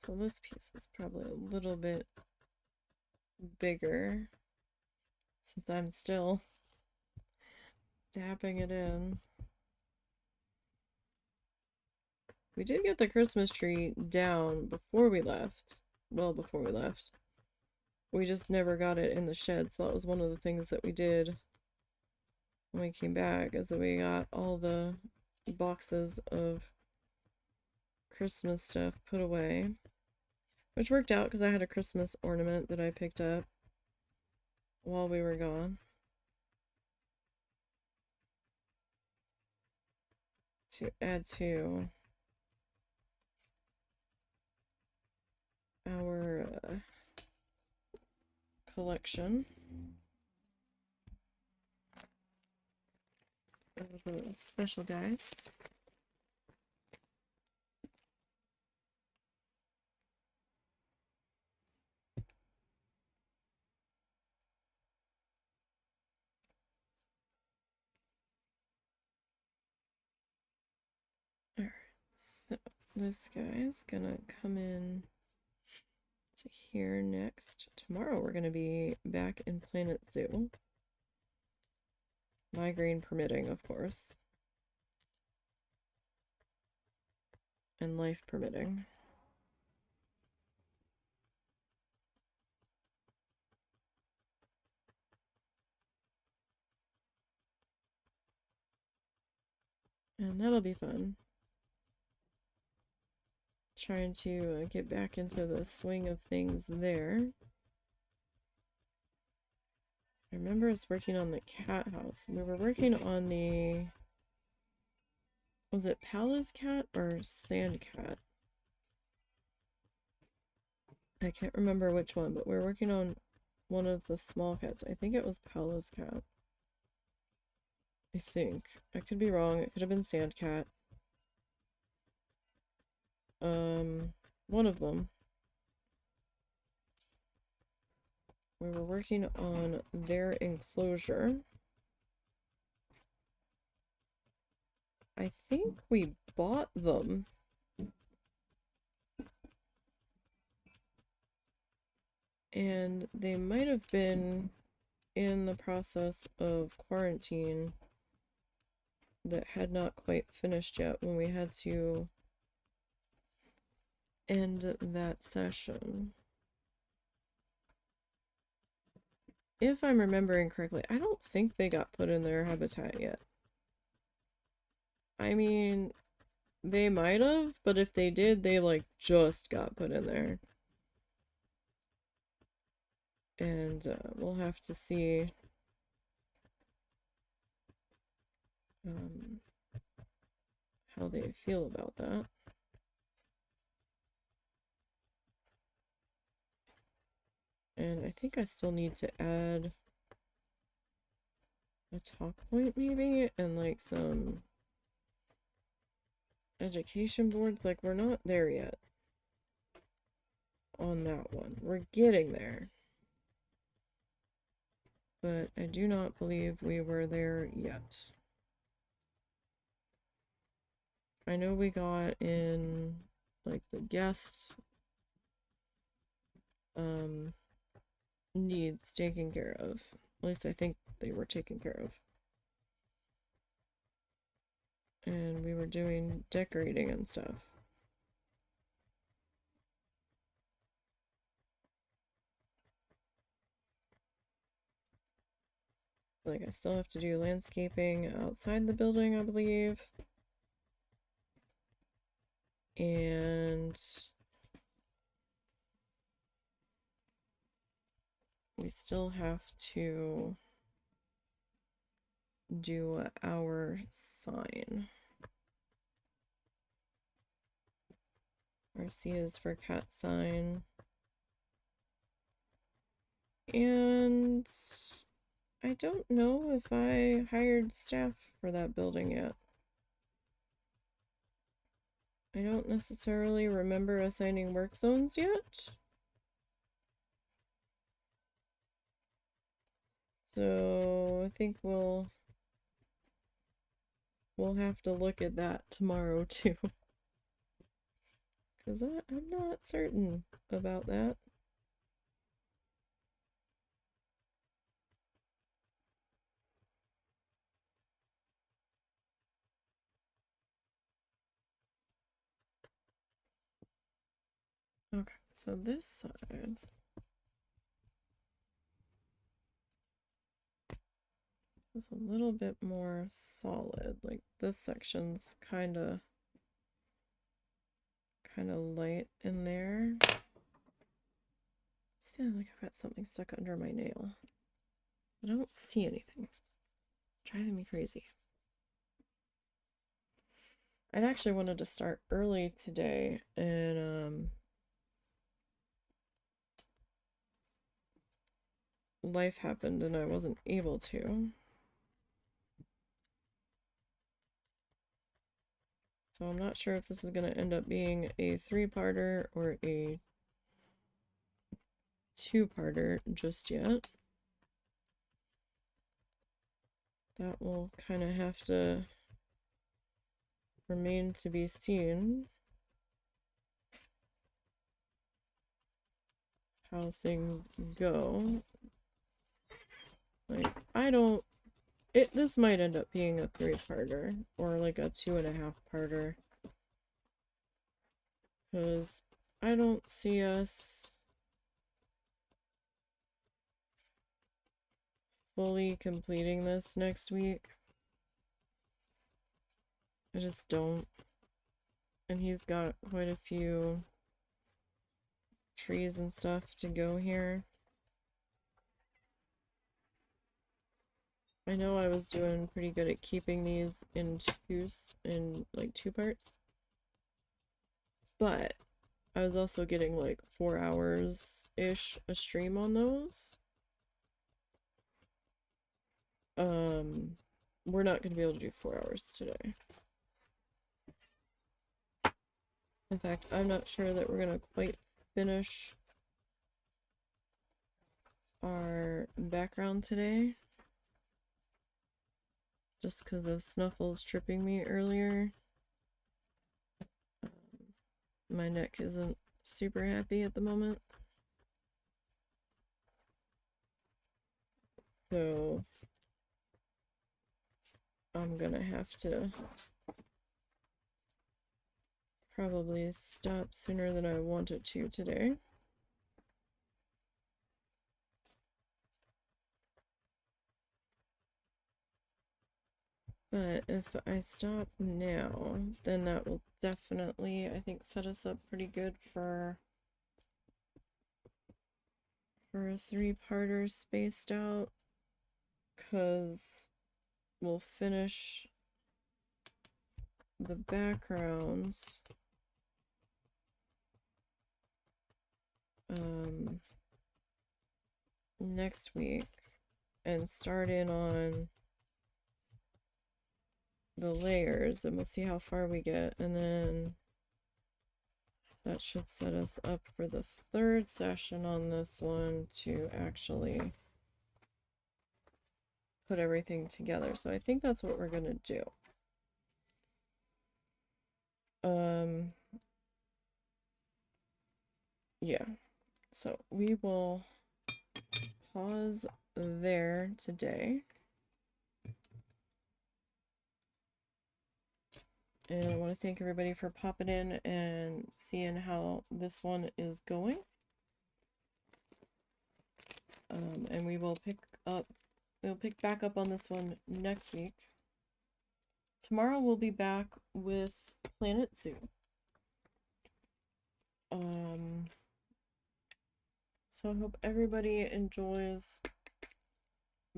So this piece is probably a little bit bigger since I'm still dabbing it in. We did get the Christmas tree down before we left. Well, before we left. We just never got it in the shed, so that was one of the things that we did when we came back, is that we got all the boxes of Christmas stuff put away. Which worked out because I had a Christmas ornament that I picked up while we were gone. To add to our collection of special guys. Alright, so this guy's gonna come in to here next. Tomorrow we're gonna be back in Planet Zoo. Migraine permitting, of course. And life permitting. And that'll be fun. Trying to get back into the swing of things there. I remember us working on the cat house. We were working on the... Was it Palace cat or Sand cat? I can't remember which one, but we were working on one of the small cats. I think it was Palace cat. I think. I could be wrong. It could have been Sand cat. One of them. We were working on their enclosure. I think we bought them. And they might have been in the process of quarantine that had not quite finished yet when we had to end that session. if I'm remembering correctly, I don't think they got put in their habitat yet. I mean, they might have, but if they did, they like just got put in there. And we'll have to see um, how they feel about that. And I think I still need to add a talk point maybe and like some education boards. Like we're not there yet on that one. We're getting there. But I do not believe we were there yet. I know we got in like the guest needs taken care of. At least I think they were taken care of. And we were doing decorating and stuff. Like I still have to do landscaping outside the building, I believe. And we still have to do our sign. Our C is for cat sign. And I don't know if I hired staff for that building yet. I don't necessarily remember assigning work zones yet. So I think we'll have to look at that tomorrow too. Because I'm not certain about that. Okay, so this side is a little bit more solid. Like this section's kind of light in there. It's feeling like I've got something stuck under my nail. I don't see anything. Driving me crazy. I'd actually wanted to start early today, and life happened and I wasn't able to. So I'm not sure if this is going to end up being a 3-parter or a 2-parter just yet. That will kind of have to remain to be seen. How things go. Like, I don't... This might end up being a 3-parter or like a 2.5-parter. Because I don't see us fully completing this next week. I just don't. And he's got quite a few trees and stuff to go here. I know I was doing pretty good at keeping these in like 2 parts. But I was also getting like 4 hours-ish a stream on those. We're not going to be able to do 4 hours today. In fact, I'm not sure that we're going to quite finish our background today. Just because of Snuffles tripping me earlier. My neck isn't super happy at the moment. So I'm gonna have to probably stop sooner than I wanted to today. But if I stop now, then that will definitely, I think, set us up pretty good for a three-parter spaced out, because we'll finish the backgrounds next week and start in on the layers, and we'll see how far we get, and then that should set us up for the third session on this one to actually put everything together. So I think that's what we're gonna do. Yeah, so we will pause there today. And I want to thank everybody for popping in and seeing how this one is going. And we'll pick back up on this one next week. Tomorrow we'll be back with Planet Zoo. So I hope everybody enjoys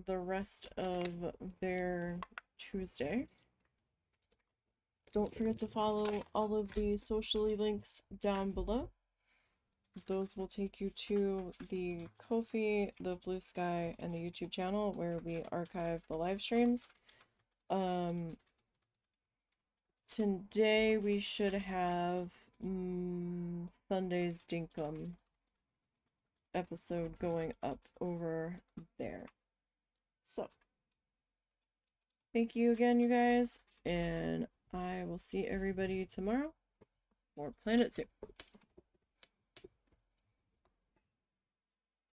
the rest of their Tuesday. Don't forget to follow all of the socially links down below. Those will take you to the Ko-fi, the Blue Sky, and the YouTube channel where we archive the live streams. Today we should have Sunday's Dinkum episode going up over there. So, thank you again, you guys, and I will see everybody tomorrow for Planet Zoo.